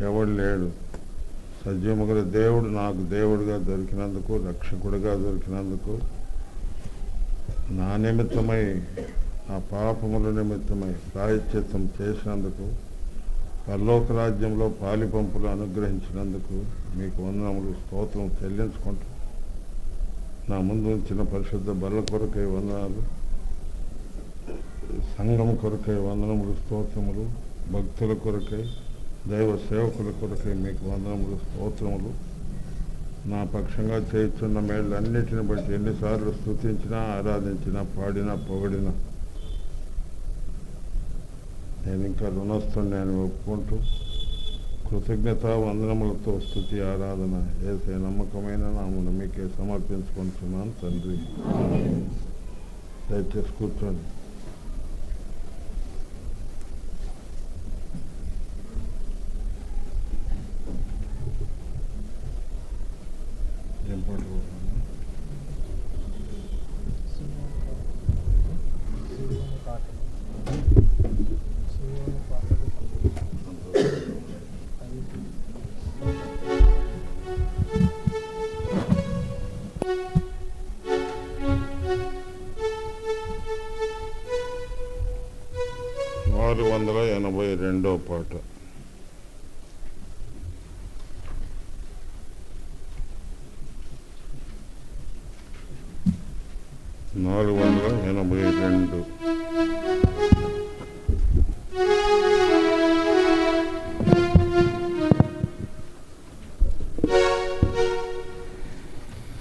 ఎవడు లేడు. సజీవముగల దేవుడు నాకు దేవుడిగా దొరికినందుకు, రక్షకుడిగా దొరికినందుకు, నా నిమిత్తమై, ఆ పాపముల నిమిత్తమై ప్రాయశ్చిత్తం చేసినందుకు, పరలోక రాజ్యంలో పాలిపంపులు అనుగ్రహించినందుకు మీకు వందనములు, స్తోత్రం చెల్లించుకుంటూ, నా ముందు ఉంచిన పరిశుద్ధ బల్ల కొరకై వందనాలు, సంఘం కొరకై వందనములు, స్తోత్రములు, భక్తుల కొరకై, దైవ సేవకుల కొరకై మీకు వందనములు, స్తోత్రములు. నా పక్షంగా చేస్తున్న మేళ్ళన్నిటిని బట్టి ఎన్నిసార్లు స్తుతించినా, ఆరాధించినా, పాడినా, పొగిడినా నేను ఇంకా రుణస్థుని అని ఒప్పుకుంటూ, కృతజ్ఞత వందనములతో స్తుతి ఆరాధన యేసే నమ్మకమైన నామమున మీకే సమర్పించుకుంటున్నాను తండ్రి. దయచేసి కూర్చోండి. పాట.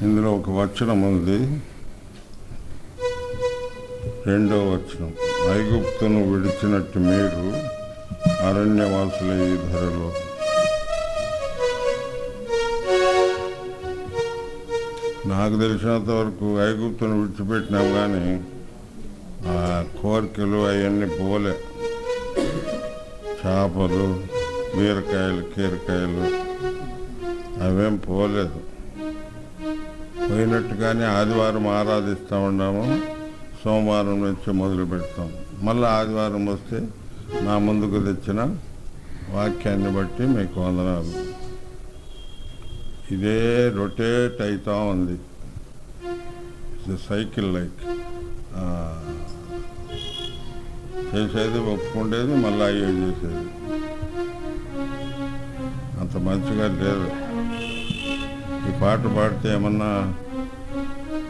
ఇందులో ఒక వచనం ఉంది, 2వ వచనం. ఐగుప్తును విడిచినట్టు మీరు అరణ్యవాసుల ఈ ధరలో. నాకు తెలిసినంత వరకు ఐగుప్తును విడిచిపెట్టినాం కానీ ఆ కోరికలు అవన్నీ పోలే. చేపలు, బీరకాయలు, కీరకాయలు అవేం పోలేదు. పోయినట్టుగానే ఆదివారం ఆరాధిస్తూ ఉన్నాము, సోమవారం నుంచి మొదలు పెడతాం. మళ్ళీ ఆదివారం వస్తే నా ముందుకు తెచ్చిన వాక్యాన్ని బట్టి మీకు వందనాలు. ఇదే రొటేట్ అవుతూ ఉంది, సైకిల్ లైక్. చేసేది ఒప్పుకుండేది, మళ్ళీ అయ్యే చేసేది. అంత మంచిగా లేదు. ఈ పాట పాడితే ఏమన్నా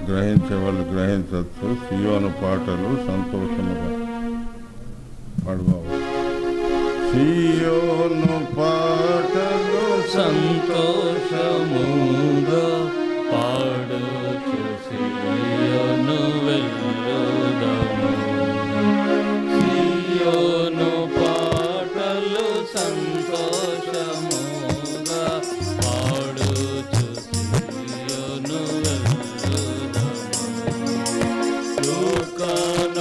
గ్రహించే వాళ్ళు గ్రహించవచ్చు. సియోను పాటలు సంతోషముగా పాడుబాబు. సియోను పాటలు సంతోషముగా పాడుచు సియోను వెళ్ళుదము. సియోను పాటలు సంతోషముగా పాడుచు సియోను వెళ్ళుదము. లోకాన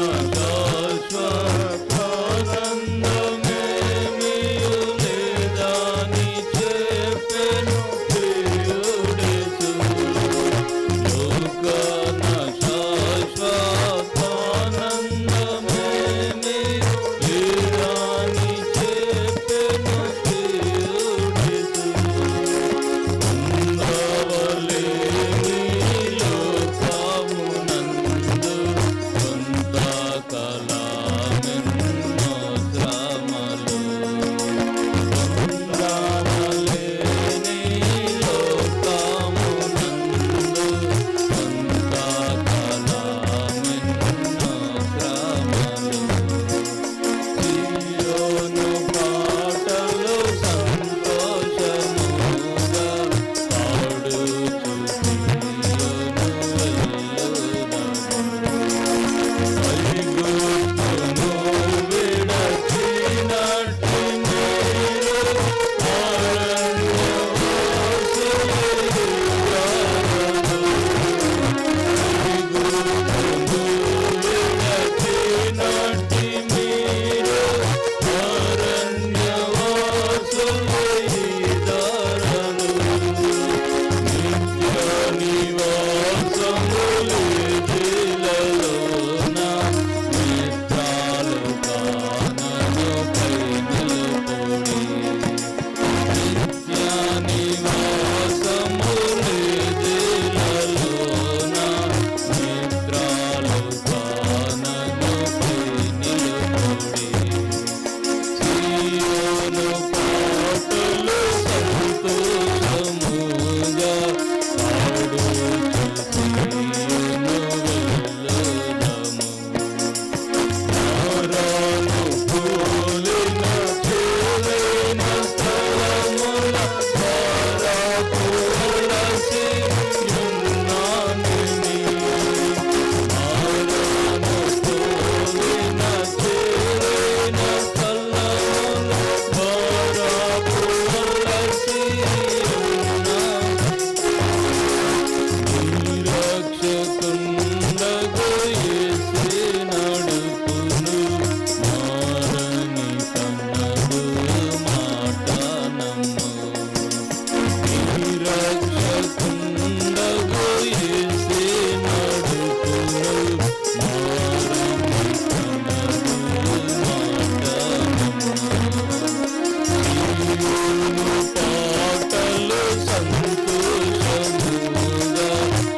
పాటలు సంతోషముగా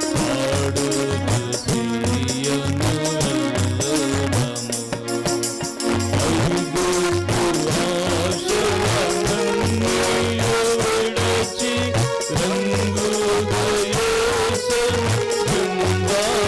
పాడుచు సీయోను వెళ్ళుదాము. ఐగుప్తు ఆశలన్నీ విడిచి రంగుగా యేసును వెంబడించి. ఐగుప్తు ఆశలన్నీ విడిచి రంగుగా యేసును వెంబడించి.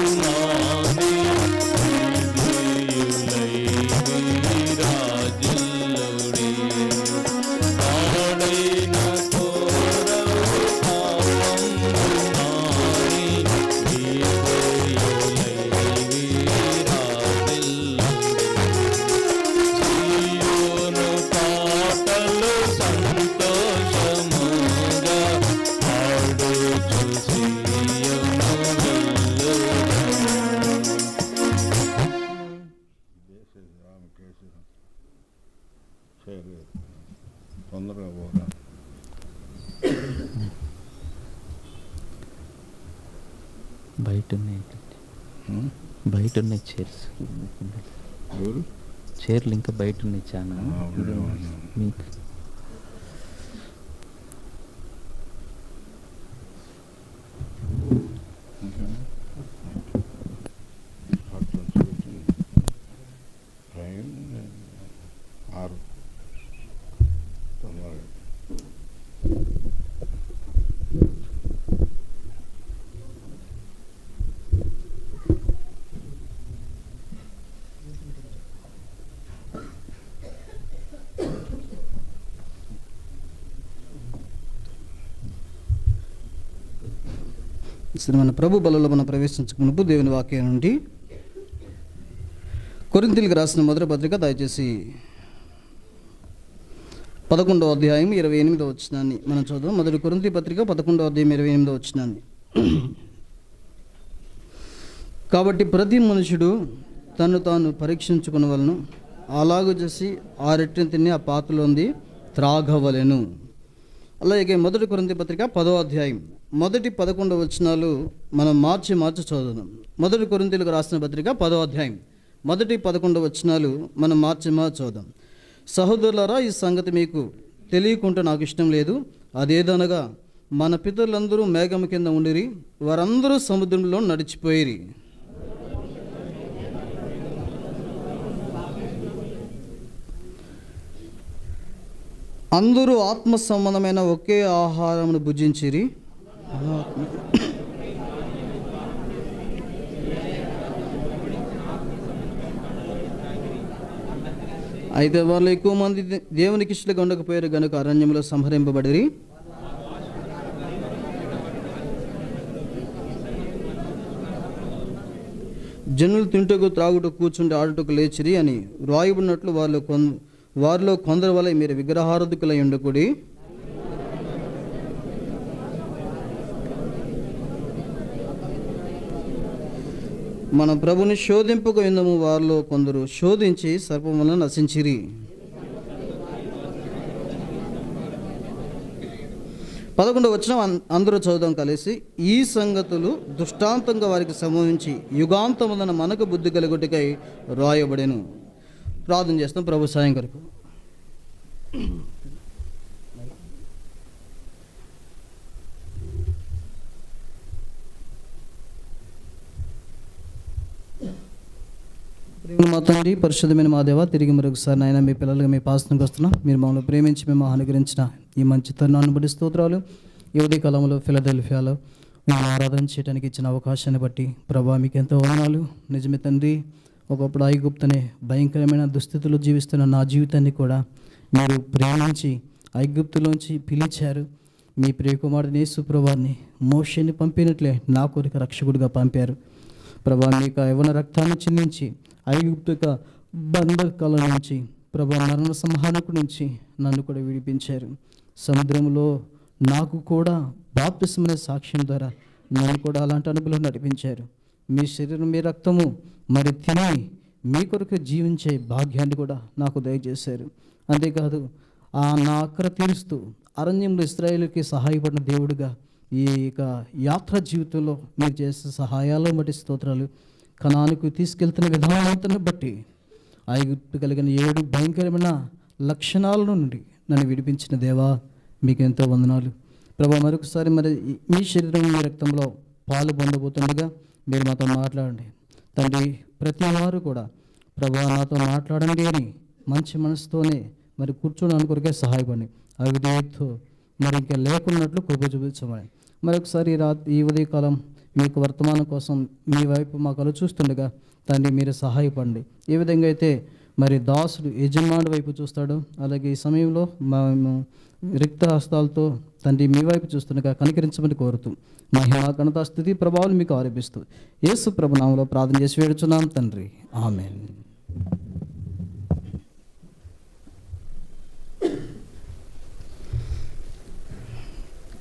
ఆడిన పాపము మాని విధియులై విరాజిల్లుడి. ఆడిన పాపము మాని విధియులై విరాజిల్లుడి. సీయోను పాటలు సంతోషముగా పాడుచు సీయోను వెళ్ళుదాము. తొందరగా పోరా. బయట ఉన్నాయి బయట ఉన్నాయి చైర్స్ ఎవరు? చైర్లు ఇంకా బయట ఉన్నాయి చాలా మీకు టైం 6 తొందరగా. సరే, మన ప్రభు బలలో మనం ప్రవేశించుకున్నప్పుడు దేవుని వాక్యం నుండి కొరింథీయులకు రాసిన మొదటి పత్రిక దయచేసి 11వ అధ్యాయం 28వ వచనాన్ని మనం చదువు. మొదటి కొరింథీ పత్రిక 11వ అధ్యాయం 28వ వచనాన్ని. కాబట్టి ప్రతి మనుషుడు తను తాను పరీక్షించుకునవలను, అలాగూ చేసి ఆ రెట్టిని తిని ఆ పాత్రలోంది త్రాగవలెను. అలాగే మొదటి కొరింథీ పత్రిక 10వ అధ్యాయం మొదటి 11 వచనాలు మనం మార్చి చదువుదాం. మొదటి కొరింథీయులకు రాసిన పత్రిక 10వ అధ్యాయం మొదటి 11 వచనాలు మనం మార్చి చదువుదాం. సహోదరులారా, ఈ సంగతి మీకు తెలియకుంటే నాకు ఇష్టం లేదు. అదేదనగా మన పితరులందరూ మేఘం కింద ఉండిరి, వారందరూ సముద్రంలో నడిచిపోయిరి. అందరూ ఆత్మ సంబంధమైన ఒకే ఆహారమును భుజించిరి. అయితే వాళ్ళు ఎక్కువ మంది దేవునికి ఇష్టలుగా ఉండకపోయారు గనుక అరణ్యంలో సంహరింపబడిరి. జనులు తింటకు త్రాగుటకు కూర్చుంటే ఆడుటకు లేచిరి అని వ్రాయబడినట్లు వారిలో కొందరు వల్ల మీరు విగ్రహారాధకులై ఉండకూడి. మన ప్రభుని శోధింపక విందము, వారిలో కొందరు శోధించి సర్పం వలన నశించిరి. పదకొండవ వచనం అందరూ చదువుదాం కలిసి. ఈ సంగతులు దృష్టాంతంగా వారికి సంభవించి యుగాంతమున మనకు బుద్ధి కలుగుటకై రాయబడెను. ప్రార్థన చేస్తాం ప్రభు సాయం కొరకు. మా తండ్రి, పరిశుద్ధమైన మా దేవ, తిరిగి మరొకసారి నాయన మీ పిల్లలుగా మీ పాసనకు వస్తున్నాం. మీరు మమ్మల్ని ప్రేమించి మేము అనుగ్రహించిన ఈ మంచి తరుణాన్ని బట్టి స్తోత్రాలు. ఈ ఉదయ కాలంలో ఫిలదెల్ఫియాలో మేము ఆరాధన చేయడానికి ఇచ్చిన అవకాశాన్ని బట్టి ప్రభా మీకు ఎంతో వందనాలు. నిజమే తండ్రి, ఒకప్పుడు ఐగుప్తనే భయంకరమైన దుస్థితులు జీవిస్తున్న నా జీవితాన్ని కూడా మీరు ప్రేమించి ఐగుప్తులోంచి పిలిచారు. మీ ప్రియకుమారుని యేసు ప్రభువాన్ని మోషేని పంపినట్లే నా కొరకు రక్షకుడిగా పంపారు. ప్రభా మీకు యవ్వన రక్తాన్ని చిందించి ఐగుప్తుక బంధకాల నుంచి, ప్రభా మరణ సంహారకు నుంచి నన్ను కూడా విడిపించారు. సముద్రంలో నాకు కూడా బాప్తిస్మనే సాక్ష్యం ద్వారా నన్ను కూడా అలాంటి అనుభవం నడిపించారు. మీ శరీరం మీ రక్తము మరి తిని మీ కొరకు జీవించే భాగ్యాన్ని కూడా నాకు దయచేశారు. అంతేకాదు నా అక్కర తీరుస్తూ అరణ్యంలో ఇశ్రాయేలుకి సహాయపడిన దేవుడిగా ఈ యొక్క యాత్ర జీవితంలో మీరు చేసే సహాయాలను బట్టి స్తోత్రాలు. కనానుకు తీసుకెళ్తున్న విధానాలను బట్టి ఐగుప్తు కలిగిన 7 భయంకరమైన లక్షణాల నుండి నన్ను విడిపించిన దేవా మీకు ఎంతో వందనాలు ప్రభా. మరొకసారి మరి మీ శరీరం మీ రక్తంలో పాలు పొందబోతుండగా మీరు మాతో మాట్లాడండి తండ్రి. ప్రతి వారు కూడా ప్రభా నాతో మాట్లాడండి అని మంచి మనసుతోనే మరి కూర్చోడానికి కొరకే సహాయపడి అవిధేయతతో మరి ఇంకా లేకున్నట్లు కృప చూపించమని మరొకసారి ఈ ఉదయకాలం మీకు వర్తమానం కోసం మీ వైపు మాకు అలా చూస్తుండగా తండ్రి మీరు సహాయపడండి. ఏ విధంగా అయితే మరి దాసుడు యజమాని వైపు చూస్తాడో అలాగే ఈ సమయంలో మేము రిక్త హస్తాలతో తండ్రి మీ వైపు చూస్తుండగా కనికరించమని కోరుతూ మహిమ ఘనత స్థుతి ప్రభావాలు మీకు ఆరోపిస్తూ యేసు ప్రభు నామములో ప్రార్థన చేసి వేడుచున్నాం తండ్రి, ఆమేన్.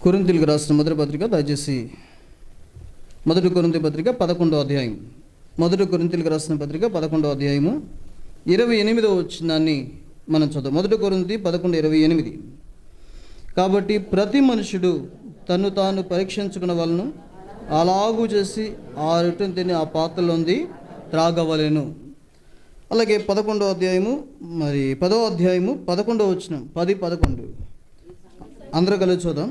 కొరింథీయులకు రాసిన మొదటి పత్రిక దయచేసి మొదటి కొరింథీ పత్రిక 11వ అధ్యాయం. మొదటి కొరింథీయులకు రాసిన పత్రిక 11వ అధ్యాయము 28వ వచనాన్ని మనం చదువు. మొదటి కొరింథీ 11:28. కాబట్టి ప్రతి మనుషుడు తను తాను పరీక్షించుకున్న వాళ్ళను అలాగూ చేసి ఆ రొట్టెను తిని ఆ పాత్రలోంది త్రాగవలెను. అలాగే 11వ అధ్యాయము మరి 10వ అధ్యాయము 11వ వచనం 10-11 అందరూ కలిసి చూద్దాం.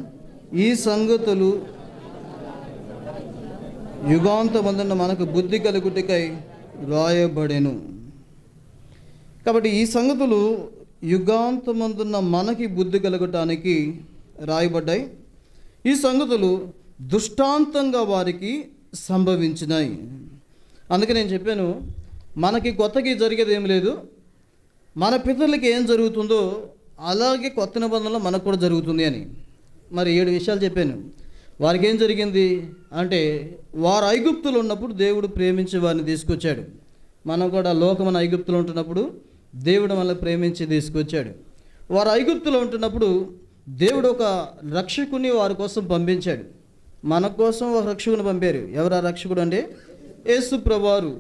ఈ సంగతులు యుగాంతమందున మనకు బుద్ధి కలుగుటకై రాయబడెను. కాబట్టి ఈ సంగతులు యుగాంతమందున్న మనకి బుద్ధి కలగటానికి రాయబడ్డాయి. ఈ సంగతులు దృష్టాంతంగా వారికి సంభవించినాయి. అందుకే నేను చెప్పాను, మనకి కొత్తకి జరిగేది ఏం లేదు. మన పితరులకి ఏం జరుగుతుందో అలాగే కొత్త నిబంధనలో మనకు కూడా జరుగుతుంది అని. మరి 7 విషయాలు చెప్పాను. వారికి ఏం జరిగింది అంటే, వారు ఐగుప్తులు ఉన్నప్పుడు దేవుడు ప్రేమించి వారిని తీసుకొచ్చాడు. మనం కూడా లోకమైన ఐగుప్తులు ఉంటున్నప్పుడు దేవుడు మనల్ని ప్రేమించి తీసుకొచ్చాడు. వారు ఐగుప్తులో ఉంటున్నప్పుడు దేవుడు ఒక రక్షకుని వారి కోసం పంపించాడు. మన కోసం ఒక రక్షకుని పంపారు. ఎవరు ఆ రక్షకుడు అంటే యేసు ప్రభువారు.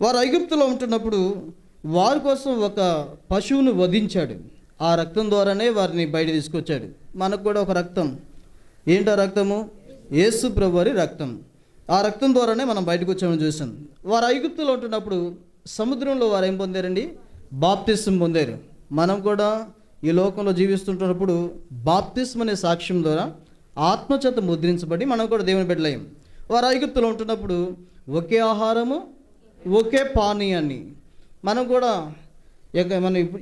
వారు ఐగుప్తులో ఉంటున్నప్పుడు వారి కోసం ఒక పశువును వధించాడు. ఆ రక్తం ద్వారానే వారిని బయట తీసుకొచ్చాడు. మనకు కూడా ఒక రక్తం. ఏంటో రక్తము? యేసు ప్రభువారి రక్తం. ఆ రక్తం ద్వారానే మనం బయటకు వచ్చామని చూసాం. వారు ఐగుప్తులో ఉంటున్నప్పుడు సముద్రంలో వారు ఏం పొందారండి? బాప్తిస్మం పొందారు. మనం కూడా ఈ లోకంలో జీవిస్తుంటున్నప్పుడు బాప్తిస్మం అనే సాక్ష్యం ద్వారా ఆత్మచేత ముద్రించబడి మనం కూడా దేవుని బిడ్డలయ్యాం. వారు ఐగుప్తులో ఉంటున్నప్పుడు ఒకే ఆహారము ఒకే పానీయాన్ని మనం కూడా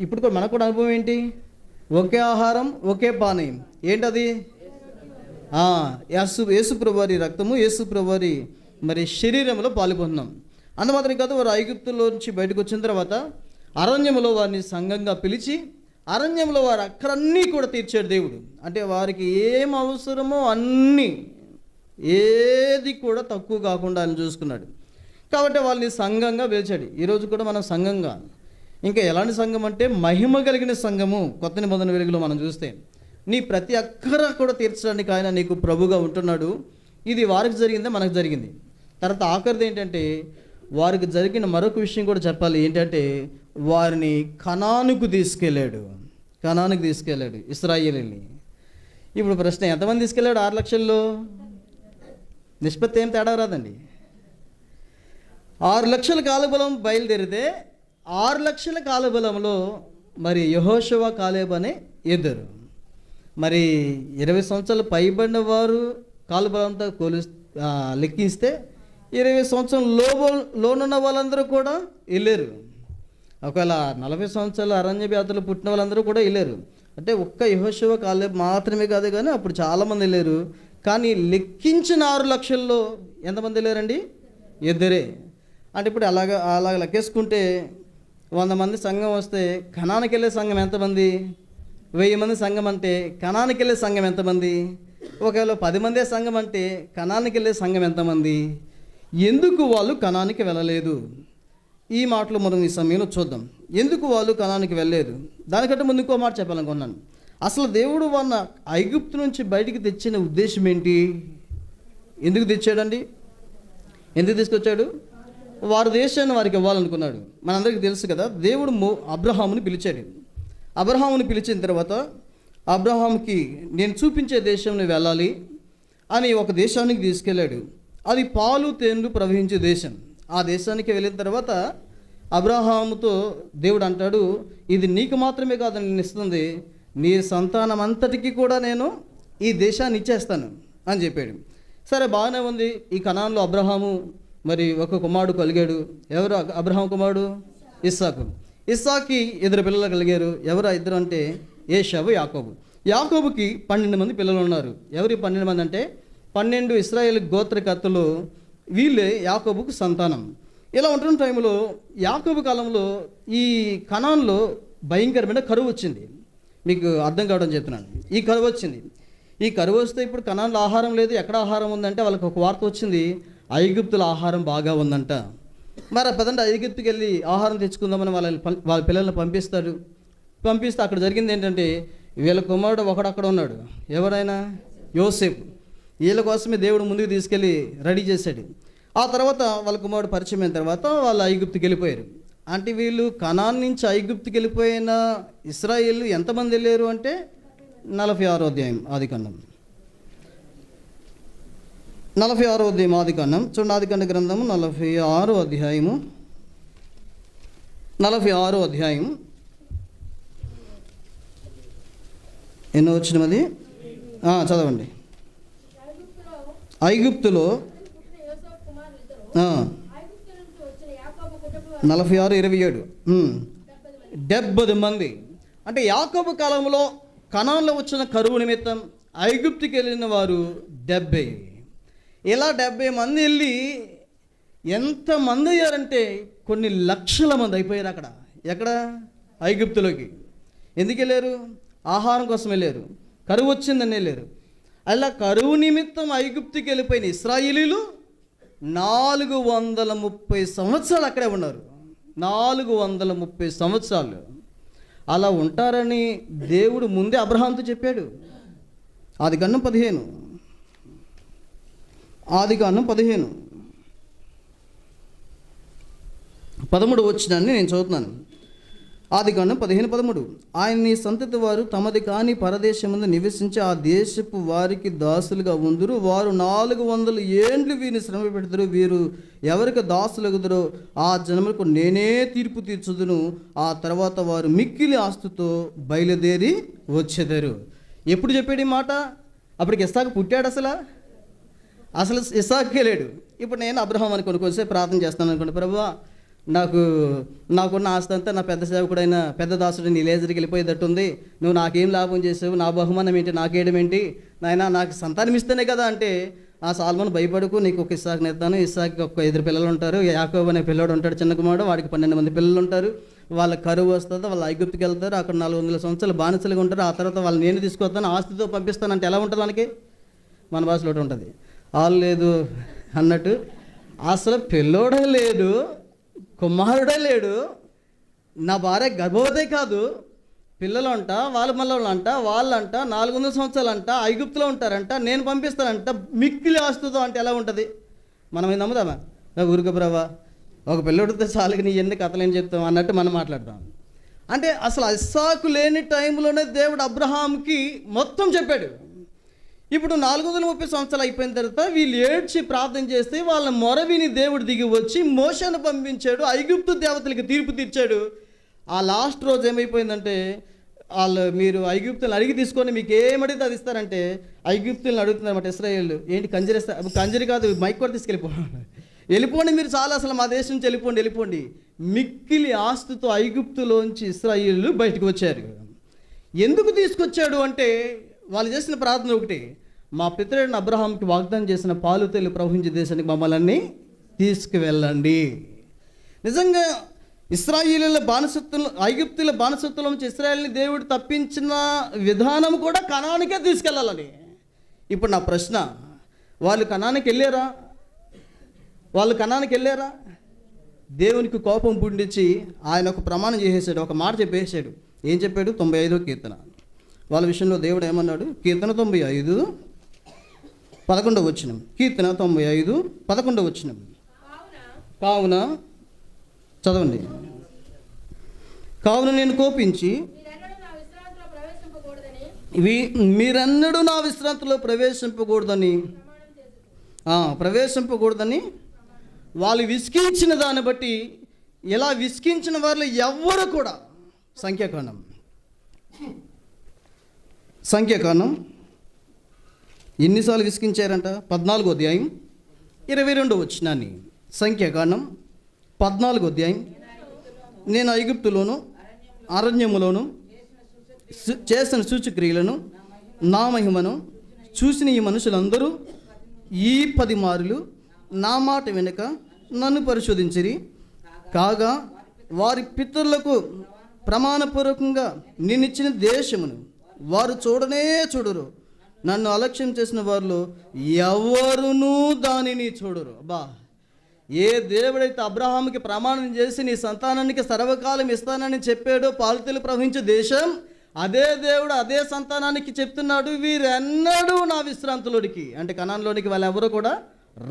ఇప్పుడు కూడా మనకు కూడా అనుభవం ఏంటి? ఒకే ఆహారం ఒకే పానీయం. ఏంటది? యేసు ప్రభువారి రక్తము, యేసు ప్రభువారి మరి శరీరంలో పాల్గొన్నాం. అందుమాత్రం కాదు, వారు ఐగుప్తులో నుంచి బయటకు వచ్చిన తర్వాత అరణ్యంలో వారిని సంఘంగా పిలిచి అరణ్యంలో వారి అక్కరన్నీ కూడా తీర్చాడు దేవుడు. అంటే వారికి ఏం అవసరమో అన్నీ, ఏది కూడా తక్కువ కాకుండా ఆయన చూసుకున్నాడు. కాబట్టి వాళ్ళని సంఘంగా పిలిచాడు. ఈరోజు కూడా మనం సంఘంగా, ఇంకా ఎలాంటి సంఘం అంటే మహిమ కలిగిన సంఘము. కొత్త నిబంధన వెలుగులో మనం చూస్తే నీ ప్రతి అక్కర కూడా తీర్చడానికి ఆయన నీకు ప్రభుగా ఉంటున్నాడు. ఇది వారికి జరిగిందే, మనకు జరిగింది. తర్వాత ఆఖరిది ఏంటంటే, వారికి జరిగిన మరొక విషయం కూడా చెప్పాలి. ఏంటంటే, వారిని కనానుకు తీసుకెళ్ళాడు. కనానుకు తీసుకెళ్ళాడు ఇశ్రాయేలుని. ఇప్పుడు ప్రశ్న, ఎంతమంది తీసుకెళ్ళాడు? 6 లక్షల్లో నిష్పత్తి ఏం తేడా రాదండి. 6 లక్షల కాలబలం బయలుదేరితే 6 లక్షల కాలబలంలో మరి యెహోషువ కాలేబు అనే ఇద్దరు, మరి 20 సంవత్సరాలు పైబడిన వారు కాలబలంతో లెక్కిస్తే 20 సంవత్సరం లోనున్న వాళ్ళందరూ కూడా వెళ్ళారు. ఒకవేళ 40 సంవత్సరాలు అరణ్య వ్యాధులు పుట్టిన వాళ్ళందరూ కూడా వెళ్ళారు. అంటే ఒక్క యెహోషువ కాలేబు మాత్రమే కాదు, కానీ అప్పుడు చాలామంది వెళ్ళారు. కానీ లెక్కించిన 6 లక్షల్లో ఎంతమంది వెళ్ళారండి? ఇద్దరే. అంటే ఇప్పుడు అలాగ లెక్కేసుకుంటే 100 మంది సంఘం వస్తే కనానికి వెళ్ళే సంఘం ఎంతమంది? 1000 మంది సంఘం అంటే కనానికి వెళ్ళే సంఘం ఎంతమంది? ఒకవేళ 10 మందే సంఘం అంటే కనానికి వెళ్ళే సంఘం ఎంతమంది? ఎందుకు వాళ్ళు కనానికి వెళ్ళలేదు? ఈ మాటలు మనం ఈ సమయంలో చూద్దాం. ఎందుకు వాళ్ళు కనానికి వెళ్ళలేదు? దానికంటే ముందు ఇంకో మాట చెప్పాలనుకున్నాను. అసలు దేవుడు వాళ్ళ ఐగుప్తు నుంచి బయటికి తెచ్చిన ఉద్దేశం ఏంటి? ఎందుకు తెచ్చాడండి? ఎందుకు తీసుకొచ్చాడు? వారి దేశాన్ని వారికి ఇవ్వాలనుకున్నాడు. మనందరికీ తెలుసు కదా, దేవుడు అబ్రహాముని పిలిచాడు. అబ్రహాముని పిలిచిన తర్వాత అబ్రహాంకి నేను చూపించే దేశంలో వెళ్ళాలి అని ఒక దేశానికి తీసుకెళ్ళాడు. అది పాలు తేనెలు ప్రవహించే దేశం. ఆ దేశానికి వెళ్ళిన తర్వాత అబ్రహాముతో దేవుడు అంటాడు, ఇది నీకు మాత్రమే కాదు నేను ఇస్తుంది, నీ సంతానం అంతటికి కూడా నేను ఈ దేశాన్ని ఇచ్చేస్తాను అని చెప్పాడు. సరే, బాగానే ఉంది. ఈ కనాన్లో అబ్రహాము మరి ఒక కుమారుడు కలిగాడు. ఎవరు అబ్రహాం కుమారుడు? ఇస్సాకు. ఇస్సాకి 2 పిల్లలు కలిగారు. ఎవరు 2 అంటే ఏషావు, యాకోబు. యాకోబుకి 12 మంది పిల్లలు ఉన్నారు. ఎవరి 12 మంది అంటే 12 ఇశ్రాయేలు గోత్రకర్తలు, వీళ్ళే యాకోబుకు సంతానం. ఇలా ఉంటున్న టైంలో యాకోబు కాలంలో ఈ కనాన్లో భయంకరమైన కరువు వచ్చింది. మీకు అర్థం కావడం చెప్తున్నాను. ఈ కరువు వచ్చింది. ఈ కరువు వస్తే ఇప్పుడు కనాన్లో ఆహారం లేదు. ఎక్కడ ఆహారం ఉందంటే వాళ్ళకి ఒక వార్త వచ్చింది, ఐగుప్తుల ఆహారం బాగా ఉందంట. మరి పదండి ఐగుప్తుకి వెళ్ళి ఆహారం తెచ్చుకుందామని వాళ్ళ పిల్లల్ని పంపిస్తే అక్కడ జరిగింది ఏంటంటే, వీళ్ళ కుమారుడు ఒకడు అక్కడ ఉన్నాడు. ఎవరైనా? యోసేపు. వీళ్ళ కోసమే దేవుడు ముందుకు తీసుకెళ్ళి రెడీ చేశాడు. ఆ తర్వాత వాళ్ళ కుమారుడు పరిచయం అయిన తర్వాత వాళ్ళు ఐగుప్తుకి వెళ్ళిపోయారు. అంటే వీళ్ళు కనాన్ నుంచి ఐగుప్తుకి వెళ్ళిపోయిన ఇశ్రాయేలు ఎంతమంది వెళ్ళారు అంటే 46వ అధ్యాయం ఆదికాండం. 46వ అధ్యాయం ఆదికాండం చూడండి. ఆదికాండ గ్రంథము 46వ అధ్యాయము. 46వ అధ్యాయం ఎన్నో వచ్చినది చదవండి. ఐగుప్తులో 46:27 70 మంది. అంటే యాకోబు కాలంలో కనాన్లో వచ్చిన కరువు నిమిత్తం ఐగుప్తుకి వెళ్ళిన వారు 70. ఇలా 70 మంది వెళ్ళి ఎంతమంది అయ్యారంటే కొన్ని లక్షల మంది అయిపోయారు అక్కడ. ఎక్కడ? ఐగుప్తులోకి. ఎందుకు వెళ్ళారు? ఆహారం కోసం వెళ్ళారు. కరువు వచ్చిందని వెళ్ళారు. అలా కరువు నిమిత్తం ఐగుప్తుకి వెళ్ళిపోయిన ఇశ్రాయేలీలు 430 సంవత్సరాలు అక్కడే ఉన్నారు. 430 సంవత్సరాలు అలా ఉంటారని దేవుడు ముందే అబ్రహాంతో చెప్పాడు. ఆదికాండం 15 13 వచ్చినాన్ని నేను చదువుతున్నాను. ఆదికాండం 15:13 ఆయన నీ సంతతి వారు తమది కాని పరదేశమందు నివసించి ఆ దేశపు వారికి దాసులుగా ఉందురు. వారు 400 ఏండ్లు వీరిని శ్రమ పెడతారు. వీరు ఎవరికి దాసులగుదరో ఆ జనములకు నేనే తీర్పు తీర్చుదును. ఆ తర్వాత వారు మిక్కిలి ఆస్తుతో బయలుదేరి వచ్చేదారు. ఎప్పుడు చెప్పాడు ఈ మాట? అప్పటికి ఇస్సాకు పుట్టాడు? అసలు ఇస్సాకే లేడు. ఇప్పుడు నేను అబ్రహాం అని కొనుక్కొస్తే ప్రార్థన చేస్తాను అనుకోండి, ప్రభువా నాకున్న ఆస్తి అంతా నా పెద్ద సేవకుడైన పెద్ద దాసుడు ఎలీయెజరుకి వెళ్ళిపోయేటట్టుంది, నువ్వు నాకేం లాభం చేసావు, నా బహుమానం ఏంటి, నాకేయడం ఏంటి, నాయన నాకు సంతానం ఇస్తేనే కదా అంటే, ఆ సాల్మన్ భయపడుకు, నీకు ఒక ఇస్సాకుని ఇస్తాను, ఇస్సాకి ఒక 2 పిల్లలు ఉంటారు, యాకోబు అనే పిల్లడు ఉంటాడు చిన్న కుమారుడు, వాడికి 12 మంది పిల్లలు ఉంటారు, వాళ్ళ కరువు వస్తుంది, వాళ్ళు ఐగుప్తుకి వెళ్తారు, అక్కడ 400 సంవత్సరాలు బానిసలుగా ఉంటారు, ఆ తర్వాత వాళ్ళు నేను తీసుకొస్తాను ఆస్తితో పంపిస్తానంటే ఎలా ఉంటుంది మనకి? మన భాషలో ఉంటుంది వాళ్ళు లేదు అన్నట్టు. అసలు పిల్లోడే లేడు, కుమారుడే లేడు, నా భార్య గర్భవతే కాదు, పిల్లలు అంట, వాళ్ళంట 400 సంవత్సరాలు అంట ఐగుప్తులో ఉంటారంట, నేను పంపిస్తానంట, మిక్కిలి ఆస్తుతో అంటే ఎలా ఉంటుంది? మనం ఏం నమ్ముదామా? ఊరుక బ్రవా, ఒక పిల్లడితే చాలుగా నీ ఎన్ని కథలు ఏం చెప్తాం అన్నట్టు మనం మాట్లాడతాం. అంటే అసలు ఇస్సాకు లేని టైంలోనే దేవుడు అబ్రహాంకి మొత్తం చెప్పాడు. ఇప్పుడు 430 సంవత్సరాలు అయిపోయిన తర్వాత వీళ్ళు ఏడ్చి ప్రార్థన చేస్తే వాళ్ళ మొరవిని దేవుడు దిగి వచ్చి మోషేను పంపించాడు, ఐగుప్తు దేవతలకి తీర్పు తీర్చాడు. ఆ లాస్ట్ రోజు ఏమైపోయిందంటే, మీరు ఐగుప్తులను అడిగి తీసుకొని మీకు ఏమడిగితే అది ఇస్తారంటే, ఐగుప్తులను అడుగుతున్నారన్నమాట ఇశ్రాయేలు. ఏంటి కంజరి కాదు, మైక్ కూడా వెళ్ళిపోండి మీరు, చాలా అసలు మా దేశం నుంచి వెళ్ళిపోండి. మిక్కిలి ఆస్తుతో ఐగుప్తులోంచి ఇశ్రాయేలు బయటకు వచ్చారు. ఎందుకు తీసుకొచ్చాడు అంటే, వాళ్ళు చేసిన ప్రార్థన ఒకటి, మా పితరుడైన అబ్రహాంకి వాగ్దానం చేసిన పాలు తేనెలు ప్రవహించే దేశానికి మమ్మల్ని తీసుకువెళ్ళండి. నిజంగా ఇశ్రాయేలీల బానిసత్వం, ఐగుప్తుల బానిసత్వం నుంచి ఇశ్రాయేల్ని దేవుడు తప్పించిన విధానం కూడా కనానికే తీసుకెళ్ళాలని. ఇప్పుడు నా ప్రశ్న, వాళ్ళు కనానికి వెళ్ళారా? దేవునికి కోపం పుండించి ఆయన ఒక ప్రమాణం చేసేసాడు, ఒక మాట చెప్పేసాడు. ఏం చెప్పాడు? 95వ కీర్తన వాళ్ళ విషయంలో దేవుడు ఏమన్నాడు? కీర్తన 95:11 కీర్తన 95:11. కావున చదవండి. కావున నేను కోపించి మీరెన్నడూ నా విశ్రాంతిలో ప్రవేశింపకూడదని వాళ్ళు విసిగించిన దాన్ని బట్టి, ఇలా విసిగించిన వాళ్ళు ఎవ్వరు కూడా సంఖ్యాకాండం ఎన్నిసార్లు విసిగించారంట? 14వ అధ్యాయం 22వ వచనాన్ని. సంఖ్యాకాండం 14వ అధ్యాయం. నేను ఐగుప్తులోను అరణ్యములోను చేసిన సూచక్రియలను నా మహిమను చూసిన ఈ మనుషులందరూ ఈ 10 మారులు నా మాట వెనుక నన్ను పరిశోధించిరి. కాగా వారి పితరులకు ప్రమాణపూర్వకంగా నేనిచ్చిన దేశమును వారు చూడనే చూడరు. నన్ను అలక్ష్యం చేసిన వారిలో ఎవరునూ దానిని చూడరు. అబ్బా, ఏ దేవుడైతే అబ్రహాముకి ప్రమాణం చేసి నీ సంతానానికి సర్వకాలం ఇస్తానని చెప్పాడో, పాలుతెలు ప్రవహించే దేశం, అదే దేవుడు అదే సంతానానికి చెప్తున్నాడు, వీరెన్నడూ నా విశ్రాంతిలోనికి, అంటే కనాన్లోనికి వాళ్ళు ఎవరు కూడా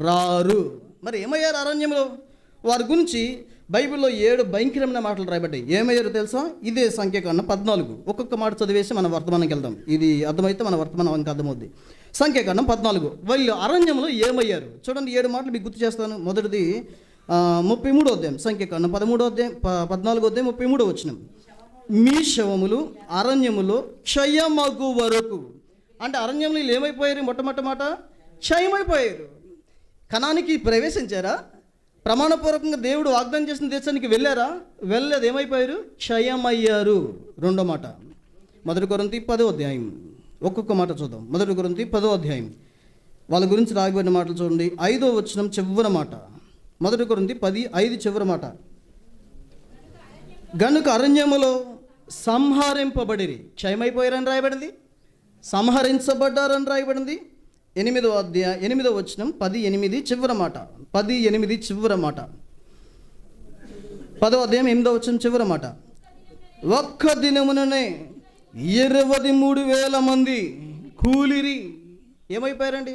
రారు. మరి ఏమయ్యారు అరణ్యంలో? వారి గురించి బైబిల్లో 7 భయంకరమైన మాటలు రాయబడ్డాయి. ఏమయ్యారు తెలుసా? ఇదే సంఖ్యాకాండం 14. ఒక్కొక్క మాట చదివేసి మన వర్తమానంకి వెళ్దాం. ఇది అర్థమైతే మన వర్తమానానికి అర్థమవుద్ది. సంఖ్యాకాండం 14. వాళ్ళు అరణ్యంలో ఏమయ్యారు చూడండి. 7 మాటలు మీకు గుర్తు చేస్తాను. మొదటిది 33వ అధ్యాయం. సంఖ్యాకాండం 13వ అధ్యాయం 14వ అధ్యాయం 33వ వచనం. మీ శవములు అరణ్యములో క్షయమగు వరకు. అంటే అరణ్యంలో వీళ్ళు ఏమైపోయారు? మొట్టమొదటి మాట క్షయమైపోయారు. కనానికి ప్రవేశించారా? ప్రమాణపూర్వకంగా దేవుడు వాగ్దానం చేసిన దేశానికి వెళ్ళారా? వెళ్ళలేదు. ఏమైపోయారు? క్షయమయ్యారు. రెండో మాట 1 కొరింథీ 10వ అధ్యాయం. ఒక్కొక్క మాట చూద్దాం. 1 కొరింథీ 10వ అధ్యాయం. వాళ్ళ గురించి రాయబడిన మాటలు చూడండి. 5వ వచనం చివరి మాట. 1 కొరింథీ 10:5 చివరి మాట. గనుక అరణ్యములో సంహరింపబడిరి. క్షయమైపోయారని రాయబడింది, సంహరించబడ్డారని రాయబడింది. 8వ అధ్యాయం 8వ వచనం 10:8 చివరి మాట. 10:8 చివరి మాట. 10వ అధ్యాయం 8వ వచనం చివరి మాట. ఒక్క దినముననే 23,000 మంది కూలిరి. ఏమైపోయారండి?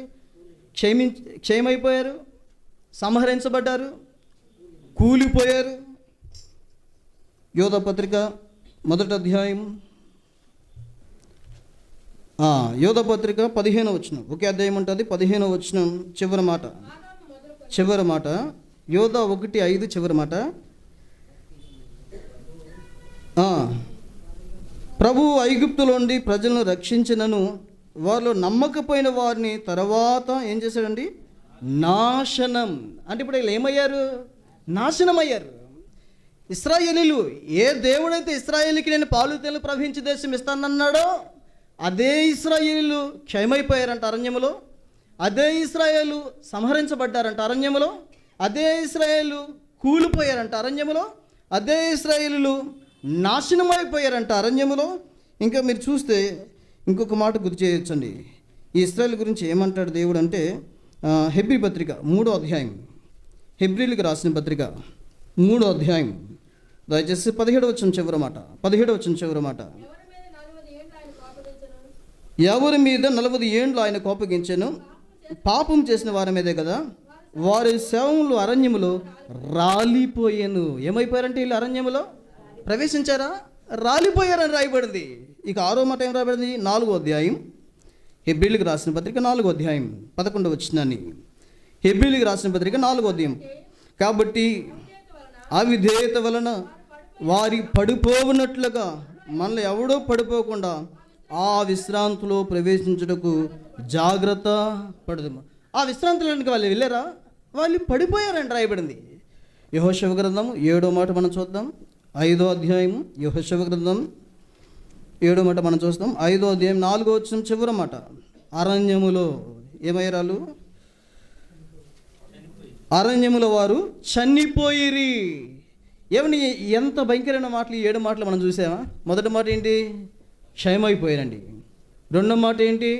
క్షయమైపోయారు, సంహరించబడ్డారు, కూలిపోయారు. యోధ పత్రిక 1వ అధ్యాయం, యోధ పత్రిక 15వ వచనం. ఒకే అధ్యాయం ఉంటుంది. 15వ వచనం చివరి మాట. యోధ 1:5 చివరి మాట. ప్రభు ఐగుప్తులోండి ప్రజలను రక్షించినను వారిలో నమ్మకపోయిన వారిని తర్వాత ఏం చేశాడండి? నాశనం. అంటే ఇప్పుడు వీళ్ళు ఏమయ్యారు? నాశనం అయ్యారు. ఇశ్రాయేలీలు, ఏ దేవుడైతే ఇశ్రాయేలీకి నేను పాలుతేలు ప్రవహించే దేశం ఇస్తానన్నాడో అదే ఇశ్రాయేలీలు క్షయమైపోయారంట అరణ్యములో. అదే ఇశ్రాయేలు సంహరించబడ్డారంట అరణ్యములో. అదే ఇశ్రాయేలు కూలిపోయారంట అరణ్యములో. అదే ఇశ్రాయేలీలు నాశనమైపోయారంట అరణ్యములో. ఇంకా మీరు చూస్తే ఇంకొక మాట గుర్తు చేయొచ్చండి. ఈ ఇశ్రాయేల్ గురించి ఏమంటాడు దేవుడు అంటే, హెబ్రీ పత్రిక 3వ అధ్యాయం. హెబ్రీలకు రాసిన పత్రిక 3వ అధ్యాయం. దయచేసి 17వ వచనం చివరి మాట. 17వ వచనం చివరి మాట. ఎవరి మీద 40 ఏండ్లు ఆయన కోపగించెను? పాపం చేసిన వారి మీదే కదా. వారి శవములు అరణ్యములో రాలిపోయాను. ఏమైపోయారంటే వీళ్ళు అరణ్యములో ప్రవేశించారా? రాలిపోయారని రాయబడింది. ఇక 6వ మాట ఏం రాయబడింది? 4వ అధ్యాయం. హెబ్రీలకు రాసిన పత్రిక 4వ అధ్యాయం 11వ వచనాన్ని. హెబ్రీలకు రాసిన పత్రిక 4వ అధ్యాయం. కాబట్టి అవిధేయత వలన వారి పడిపోవునట్లుగా మనల్ని ఎవడో పడిపోకుండా ఆ విశ్రాంతిలో ప్రవేశించుటకు జాగ్రత్త పడదు. ఆ విశ్రాంతిలోనికి వాళ్ళు వెళ్ళారా? వాళ్ళు పడిపోయారని రాయబడింది. యెహోషువ గ్రంథం 7వ మాట మనం చూద్దాం. 5వ అధ్యాయం యెహోషువ గ్రంథం 7వ మాట మనం చూస్తాం. 5వ అధ్యాయం 4వ వచనం చివరి మాట. అరణ్యములో ఏమయ్యారు? అరణ్యములో వారు చనిపోయిరి. ఏమని ఎంత భయంకరమైన మాటలు! 7 మాటలు మనం చూసామా? మొదటి మాట ఏంటి? క్షయమైపోయారండి. రెండో మాట ఏంటి?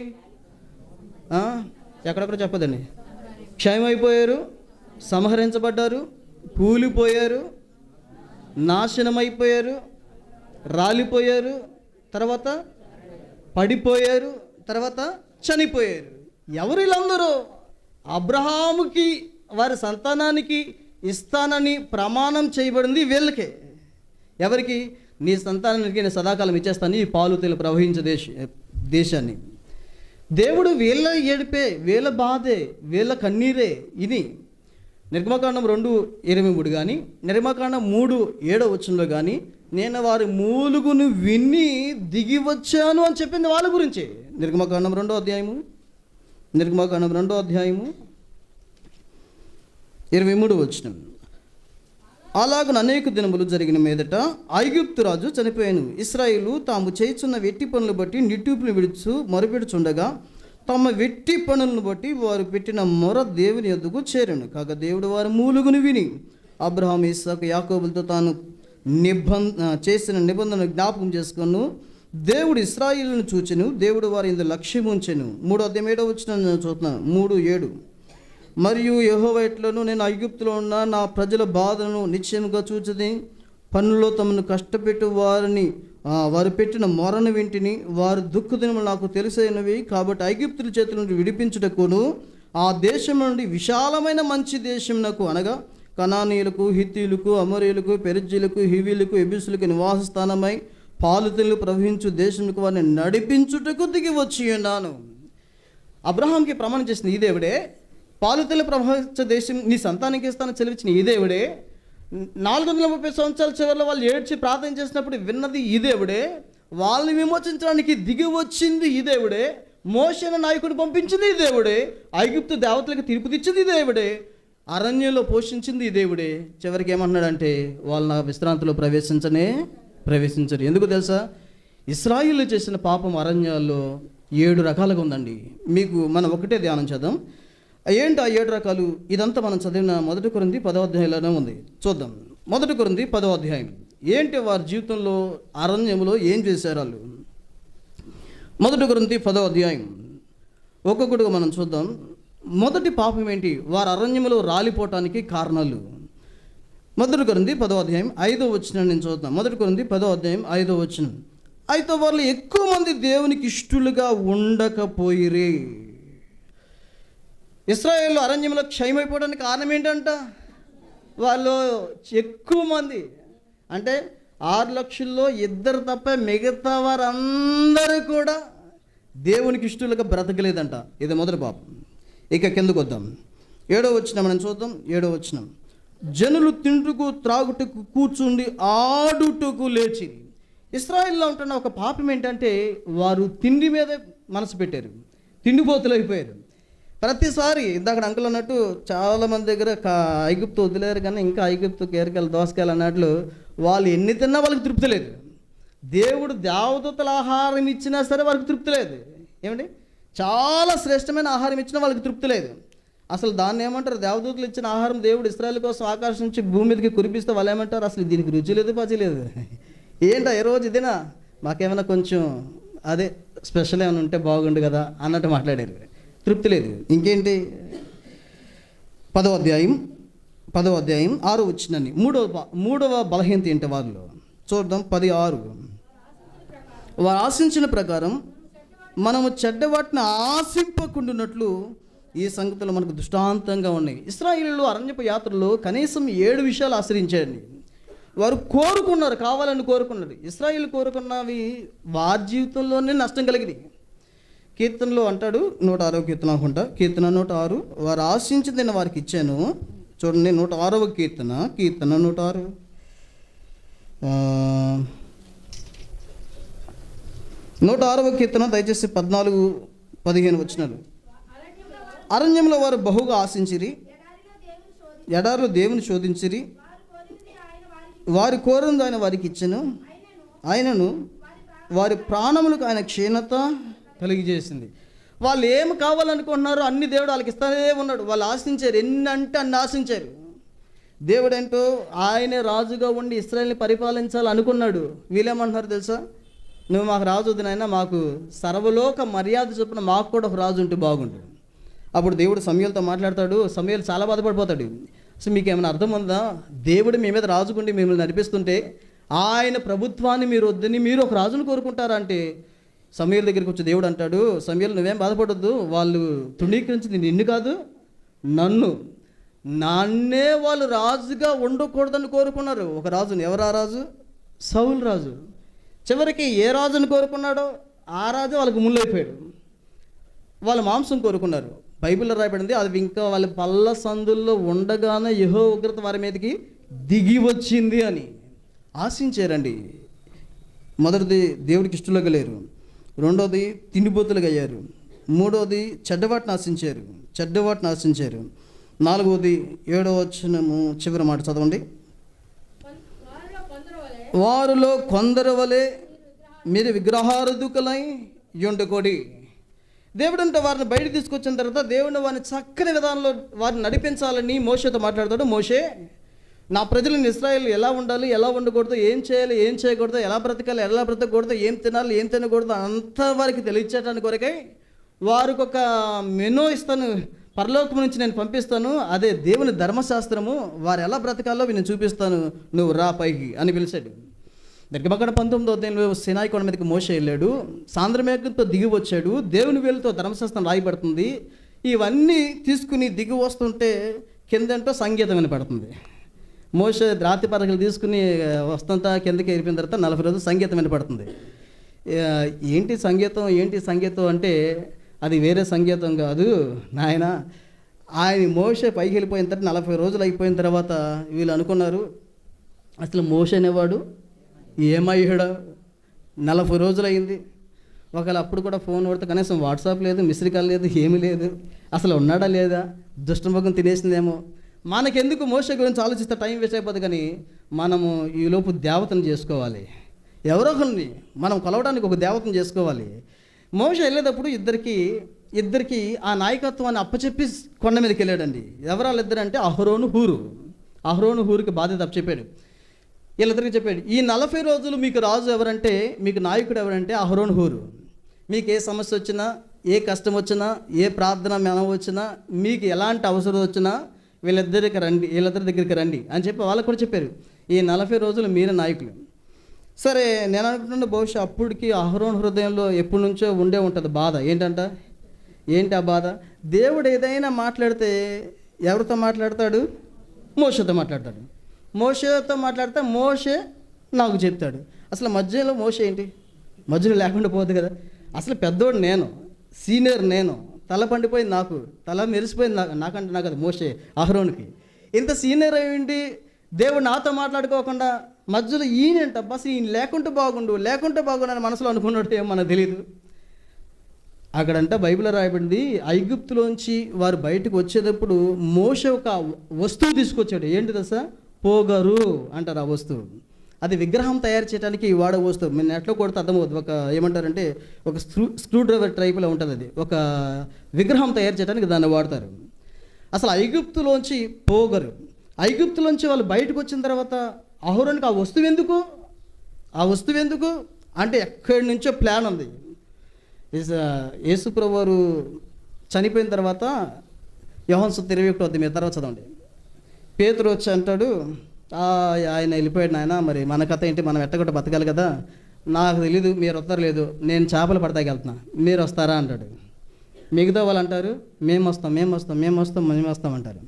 ఎక్కడెక్కడ చెప్పదండి. క్షయమైపోయారు, సంహరించబడ్డారు, కూలిపోయారు, నాశనమైపోయారు, రాలిపోయారు, తర్వాత పడిపోయారు, తర్వాత చనిపోయారు. ఎవరు వీళ్ళందరూ? అబ్రహాముకి వారి సంతానానికి ఇస్తానని ప్రమాణం చేయబడింది వీళ్ళకే. ఎవరికి? నీ సంతానానికి నేను సదాకాలం ఇచ్చేస్తాను ఈ పాలు తేలు ప్రవహించే దేశాన్ని. దేవుడు వీళ్ళ ఏడిపే, వీళ్ళ బాధే, వీళ్ళ కన్నీరే ఇది. నిర్గమకాండం 2:23 కానీ, నిర్గమకాండం 3:7 కానీ, నేను వారి మూలుగును విని దిగి వచ్చాను అని చెప్పింది వాళ్ళ గురించి. నిర్గమకాండం 2వ అధ్యాయము 23 అలాగున అనేక దినములు జరిగిన మీదట ఐగుప్తు రాజు చనిపోయాను. ఇశ్రాయేలు తాము చేయుచున్న వెట్టి పనులు బట్టి నిట్టూపులు విడుచు మొరపెడుచుండగా తమ వెట్టి పనులను బట్టి వారు పెట్టిన మొర దేవుని యొద్దకు చేరాను. కాగా దేవుడు వారి మూలుగును విని అబ్రహాము, ఇస్సాకు, యాకోబులతో తాను చేసిన నిబంధన జ్ఞాపకం చేసుకొను. దేవుడు ఇశ్రాయేలును చూచెను, దేవుడు వారి ఇందు లక్ష్యం ఉంచెను. 3:7 చూస్తున్నాను. 3:7 మరియు యెహోవా ఎట్లను నేను ఐగుప్తులో ఉన్న నా ప్రజల బాధను నిశ్చయముగా చూచిని, పనుల్లో తమను కష్టపెట్టు వారు పెట్టిన మొరను వింటిని, వారు దుఃఖదినములు నాకు తెలిసైనవి. కాబట్టి ఐగుప్తుల చేతుల నుండి విడిపించుటకును ఆ దేశం నుండి విశాలమైన మంచి దేశమునకు, అనగా కనానీయులకు, హిత్తీయులకు, అమోరీయులకు, పెరిజ్జీయులకు, హివీలకు, ఎబుసులకు నివాస స్థానమై పాలుతెలు ప్రవహించు దేశములకు వారిని నడిపించుటకు దిగి వచ్చి ఉన్నాను. అబ్రహాంకి ప్రమాణం చేసిన ఈ దేవుడే, పాలుతెలు ప్రవహించే దేశం నీ సంతానానికి ఇస్తానని చెలివిచ్చిన ఈ దేవుడే, 430 సంవత్సరాల చివరిలో వాళ్ళు ఏడ్చి ప్రార్థన చేసినప్పుడు విన్నది ఈ దేవుడే, వాళ్ళని విమోచించడానికి దిగి వచ్చింది ఈ దేవుడే, మోషే అనే నాయకుడిని పంపించింది ఈ దేవుడే, ఐగుప్తు దేవతలకు తీర్పు తెచ్చింది ఈ దేవుడే, అరణ్యంలో పోషించింది ఈ దేవుడే. చివరికి ఏమంటున్నాడంటే వాళ్ళు నా విశ్రాంతిలో ప్రవేశించరు. ఎందుకు తెలుసా? ఇశ్రాయేలు చేసిన పాపం అరణ్యాల్లో 7 రకాలుగా ఉందండి. మీకు మనం ఒకటే ధ్యానం చేద్దాం. ఏంటి ఆ 7 రకాలు? ఇదంతా మనం చదివిన 1 కొరింథీ 10వ అధ్యాయంలోనే ఉంది. చూద్దాం. 1 కొరింథీ 10వ అధ్యాయం. ఏంటి వారి జీవితంలో అరణ్యంలో ఏం చేశారు వాళ్ళు? 1 కొరింథీ 10వ అధ్యాయం ఒక్కొక్కటిగా మనం చూద్దాం. మొదటి పాపం ఏంటి? వారు అరణ్యంలో రాలిపోవటానికి కారణాలు. 1 కొరింథీ 10వ అధ్యాయం 5వ వచనం నేను చూద్దాం. 1 కొరింథీ 10వ అధ్యాయం 5వ వచనం. అయితే వాళ్ళు ఎక్కువ మంది దేవునికి ఇష్టలుగా ఉండకపోయిరే. ఇశ్రాయేలు అరణ్యంలో క్షయమైపోవడానికి కారణం ఏంటంట? వాళ్ళు ఎక్కువ మంది, అంటే 6 లక్షల్లో 2 తప్ప మిగతా వారందరూ కూడా దేవునికి ఇష్టలుగా బ్రతకలేదంట. ఇది మొదటి పాపం. ఇక కిందకు వద్దాం. 7వ వచనం మనం చూద్దాం. 7వ వచనం. జనులు తింటుకు త్రాగుటకు కూర్చుండి ఆడుటకు లేచి. ఇశ్రాయేల్లో ఉంటున్న ఒక పాపం ఏంటంటే వారు తిండి మీద మనసు పెట్టారు, తిండిపోతులు అయిపోయారు. ప్రతిసారి ఇందాక అంకుల్ అన్నట్టు చాలామంది దగ్గర ఐగుప్తు వదిలేరు కానీ ఇంకా ఐగుప్తు కేరకాయలు దోసకాయలు అన్నట్లు వాళ్ళు ఎన్ని తిన్నా వాళ్ళకి తృప్తి లేదు. దేవుడు దేవదూతల ఆహారం ఇచ్చినా సరే వాళ్ళకి తృప్తి లేదు. ఏమండి? చాలా శ్రేష్టమైన ఆహారం ఇచ్చినా వాళ్ళకి తృప్తి లేదు. అసలు దాన్ని ఏమంటారు? దేవదూతలు ఇచ్చిన ఆహారం దేవుడు ఇశ్రాయేలు కోసం ఆకాశం నుంచి భూమి మీదకి కురిపిస్తే వాళ్ళు ఏమంటారు? అసలు దీనికి రుచి లేదు, పచి లేదు. ఏంటో ఏ రోజు ఇదేనా, మాకేమైనా కొంచెం అదే స్పెషల్ ఏమైనా ఉంటే బాగుండు కదా అన్నట్టు మాట్లాడారు. తృప్తి లేదు. ఇంకేంటి? 10వ అధ్యాయం 6వ వచనాన్ని మూడవ బలహీనత ఏంటి వారిలో చూద్దాం. 10:6. వారు ఆశించిన ప్రకారం మనము చెడ్డవాటిని ఆశింపకుండానట్లు ఈ సంగతులు మనకు దృష్టాంతంగా ఉన్నాయి. ఇశ్రాయేలీయులు అరణ్యపు యాత్రలో కనీసం 7 విషయాలు ఆశ్రయించారండి. వారు కోరుకున్నారు, కావాలని కోరుకున్నారు. ఇశ్రాయేలు కోరుకున్నవి వారి జీవితంలోనే నష్టం కలిగింది. కీర్తనలో అంటాడు, 106వ కీర్తన అనుకుంటా, కీర్తన 106. వారు ఆశించింది నేను వారికి ఇచ్చాను. చూడండి, 106వ కీర్తన 106. 106వ కీర్తన దయచేసి 14-15 వచనాలు. అరణ్యంలో వారు బహుగా ఆశించిరి, ఎడారిలో దేవుని శోధించిరి. వారి కోరింది ఆయన వారికి ఇచ్చెను, ఆయనను వారి ప్రాణములకు ఆయన క్షీణత కలిగజేసింది. వాళ్ళు ఏమి కావాలనుకుంటున్నారో అన్ని దేవుడు వాళ్ళకి ఇస్తానే ఉన్నాడు. వాళ్ళు ఆశించారు, ఎన్ని అంటే అన్ని ఆశించారు. దేవుడు ఏంటో ఆయనే రాజుగా ఉండి ఇశ్రాయేల్ని పరిపాలించాలి అనుకున్నాడు. వీళ్ళేమంటున్నారు తెలుసా? నువ్వు మాకు రాజు వద్దునైనా మాకు సర్వలోక మర్యాద చొప్పున మాకు కూడా ఒక రాజు ఉంటే బాగుండు. అప్పుడు దేవుడు సమూయేలుతో మాట్లాడతాడు. సమూయేలు చాలా బాధపడిపోతాడు. అసలు మీకు ఏమైనా అర్థం ఉందా? దేవుడు మీ మీద రాజుకుండి మిమ్మల్ని నడిపిస్తుంటే ఆయన ప్రభుత్వాన్ని మీరు వద్దని మీరు ఒక రాజును కోరుకుంటారా అంటే సమూయేలు దగ్గరికి వచ్చి దేవుడు అంటాడు, సమూయేలు నువ్వేం బాధపడొద్దు, వాళ్ళు తృణీకరించింది నిన్ను కాదు నన్ను. నన్నే వాళ్ళు రాజుగా ఉండకూడదని కోరుకున్నారు. ఒక రాజుని, ఎవరు ఆ రాజు? సౌలు రాజు. చివరికి ఏ రాజుని కోరుకున్నాడో ఆ రాజు వాళ్ళకి ముళ్ళైపోయాడు. వాళ్ళ మాంసం కోరుకున్నారు. బైబిల్లో రాయబడింది, అది ఇంకా వాళ్ళ పల్ల సందుల్లో ఉండగానే యెహోవా ఉగ్రత వారి మీదకి దిగి వచ్చింది అని ఆశించారండి. మొదటిది, దేవుడికి ఇష్టలుగా లేరు. రెండోది, తిండిపోతులుగా అయ్యారు. మూడోది, చెడ్డవాటిని ఆశించారు. నాలుగోది, 7వ వచనము చివరి మాట చదవండి. వారిలో కొందరు వలె మీరు విగ్రహారాధకులై యుండుకోడి. దేవుడు అంటే వారిని బయట తీసుకొచ్చిన తర్వాత దేవుడు వారిని చక్కని విధానంలో వారిని నడిపించాలని మోషేతో మాట్లాడతాడు. మోషే, నా ప్రజలను ఇశ్రాయేలు ఎలా ఉండాలి, ఎలా ఉండకూడదు, ఏం చేయాలి, ఏం చేయకూడదు, ఎలా బ్రతకాలి, ఎలా బ్రతకూడదు, ఏం తినాలి, ఏం తినకూడదు అంతా వారికి తెలియచేయడానికి కొరకై వారికి ఒక మెనూ ఇస్తాను, పరలోకం నుంచి నేను పంపిస్తాను, అదే దేవుని ధర్మశాస్త్రము, వారు ఎలా బ్రతకాలో నేను చూపిస్తాను, నువ్వు రా పైకి అని పిలిచాడు. దగ్గరపక్కన 19వ అధ్యాయంలో సినాయి కొండ మీదకి మోషే వెళ్ళాడు. సాంద్రమేఘంతో దిగి వచ్చాడు. దేవుని వేలుతో ధర్మశాస్త్రం రాయబడుతుంది. ఇవన్నీ తీసుకుని దిగి వస్తుంటే కిందంటో సంగీతం వినపడుతుంది. మోషే రాతి పరకలు తీసుకుని వస్తుంటా కిందకి వెళ్ళిపోయిన తర్వాత 40 రోజులు సంగీతం వినపడుతుంది. ఏంటి సంగీతం అంటే అది వేరే సంగీతం కాదు నాయన. ఆయన మోషే పైకి వెళ్ళిపోయిన తర్వాత 40 రోజులు అయిపోయిన తర్వాత వీళ్ళు అనుకున్నారు, అసలు మోషే అనేవాడు ఏమయ్యాడు? 40 రోజులు అయింది. ఒకవేళ అప్పుడు కూడా ఫోన్ కొడితే కనీసం వాట్సాప్ లేదు, మిస్డ్ కాల్ లేదు, ఏమీ లేదు. అసలు ఉన్నాడా లేదా? దుష్టముఖం తినేసిందేమో. మనకెందుకు మోషే గురించి ఆలోచిస్తే టైం వేస్ట్ అయిపోతుంది. కానీ మనము ఈలోపు దేవతను చేసుకోవాలి. ఎవరో ఒకరిని మనం కొలవడానికి ఒక దేవతను చేసుకోవాలి. మోషే వెళ్ళేటప్పుడు ఇద్దరికి ఆ నాయకత్వాన్ని అప్పచెప్పి కొండ మీదకి వెళ్ళాడండి. ఎవరు వాళ్ళిద్దరు అంటే అహరోను హూరుకి బాధ్యత అప్పచెప్పాడు. వీళ్ళిద్దరికి చెప్పాడు, ఈ 40 రోజులు మీకు రాజు ఎవరంటే, మీకు నాయకుడు ఎవరంటే అహరోను హూరు. మీకు ఏ సమస్య వచ్చినా, ఏ కష్టం వచ్చినా, ఏ ప్రార్థన మనం వచ్చినా, మీకు ఎలాంటి అవసరం వచ్చినా వీళ్ళిద్దరి దగ్గరికి రండి అని చెప్పి వాళ్ళకు కూడా చెప్పారు. ఈ 40 రోజులు మీరే నాయకులు. సరే, నేను అనుకుంటున్న బహుశా అప్పటికి అహరోను హృదయంలో ఎప్పటి నుంచో ఉండే ఉంటుంది బాధ. ఏంటి ఆ బాధ? దేవుడు ఏదైనా మాట్లాడితే ఎవరితో మాట్లాడతాడు? మోషేతో మాట్లాడతాడు. మోషేతో మాట్లాడితే మోషే నాకు చెప్తాడు. అసలు మధ్యలో మోషే ఏంటి? మధ్యలో లేకుండా పోదు కదా. అసలు పెద్దోడు నేను, సీనియర్ నేను, తల పండిపోయింది నాకు, తల మెరిసిపోయింది నాకంటే నాకు అది మోషే అహరోనుకి. ఇంత సీనియర్ అయ్యింది దేవుడు నాతో మాట్లాడుకోకుండా మధ్యలో ఈయనంట బస్ ఈయన లేకుంటే బాగుండు అని మనసులో అనుకున్నట్టు ఏమో మనకు తెలియదు. అక్కడంట బైబిల్లో రాయబడింది, ఐగుప్తులోంచి వారు బయటకు వచ్చేటప్పుడు మోషే ఒక వస్తువు తీసుకొచ్చాడు. ఏంటి తెలుసా? పోగరు అంటారు ఆ వస్తువు. అది విగ్రహం తయారు చేయడానికి వాడే వస్తువు. మీరు నెట్లో కొడితే అర్థమవుతుంది. ఒక ఏమంటారంటే ఒక స్క్రూ డ్రైవర్ టైప్లో ఉంటుంది. అది ఒక విగ్రహం తయారు చేయడానికి దాన్ని వాడతారు. అసలు ఐగుప్తులోంచి పోగరు, ఐగుప్తులోంచి వాళ్ళు బయటకు వచ్చిన తర్వాత అహరోనుకి ఆ వస్తువు ఎందుకు అంటే ఎక్కడి నుంచో ప్లాన్ ఉంది. యేసుప్రభువు వారు చనిపోయిన తర్వాత యోహాను సువార్త 21 మీరు తర్వాత చదవండి. పేతురు వచ్చి అంటాడు, ఆయన వెళ్ళిపోయాడు నాయన, మరి మన కథ ఏంటి, మనం ఎట్టగొట్ట బతకాలి కదా, నాకు తెలీదు, మీరు వస్తారు లేదు, నేను చేపలు పడతాకి వెళ్తున్నా, మీరు వస్తారా అంటాడు. మిగతా వాళ్ళు అంటారు మేము వస్తాం అంటారు.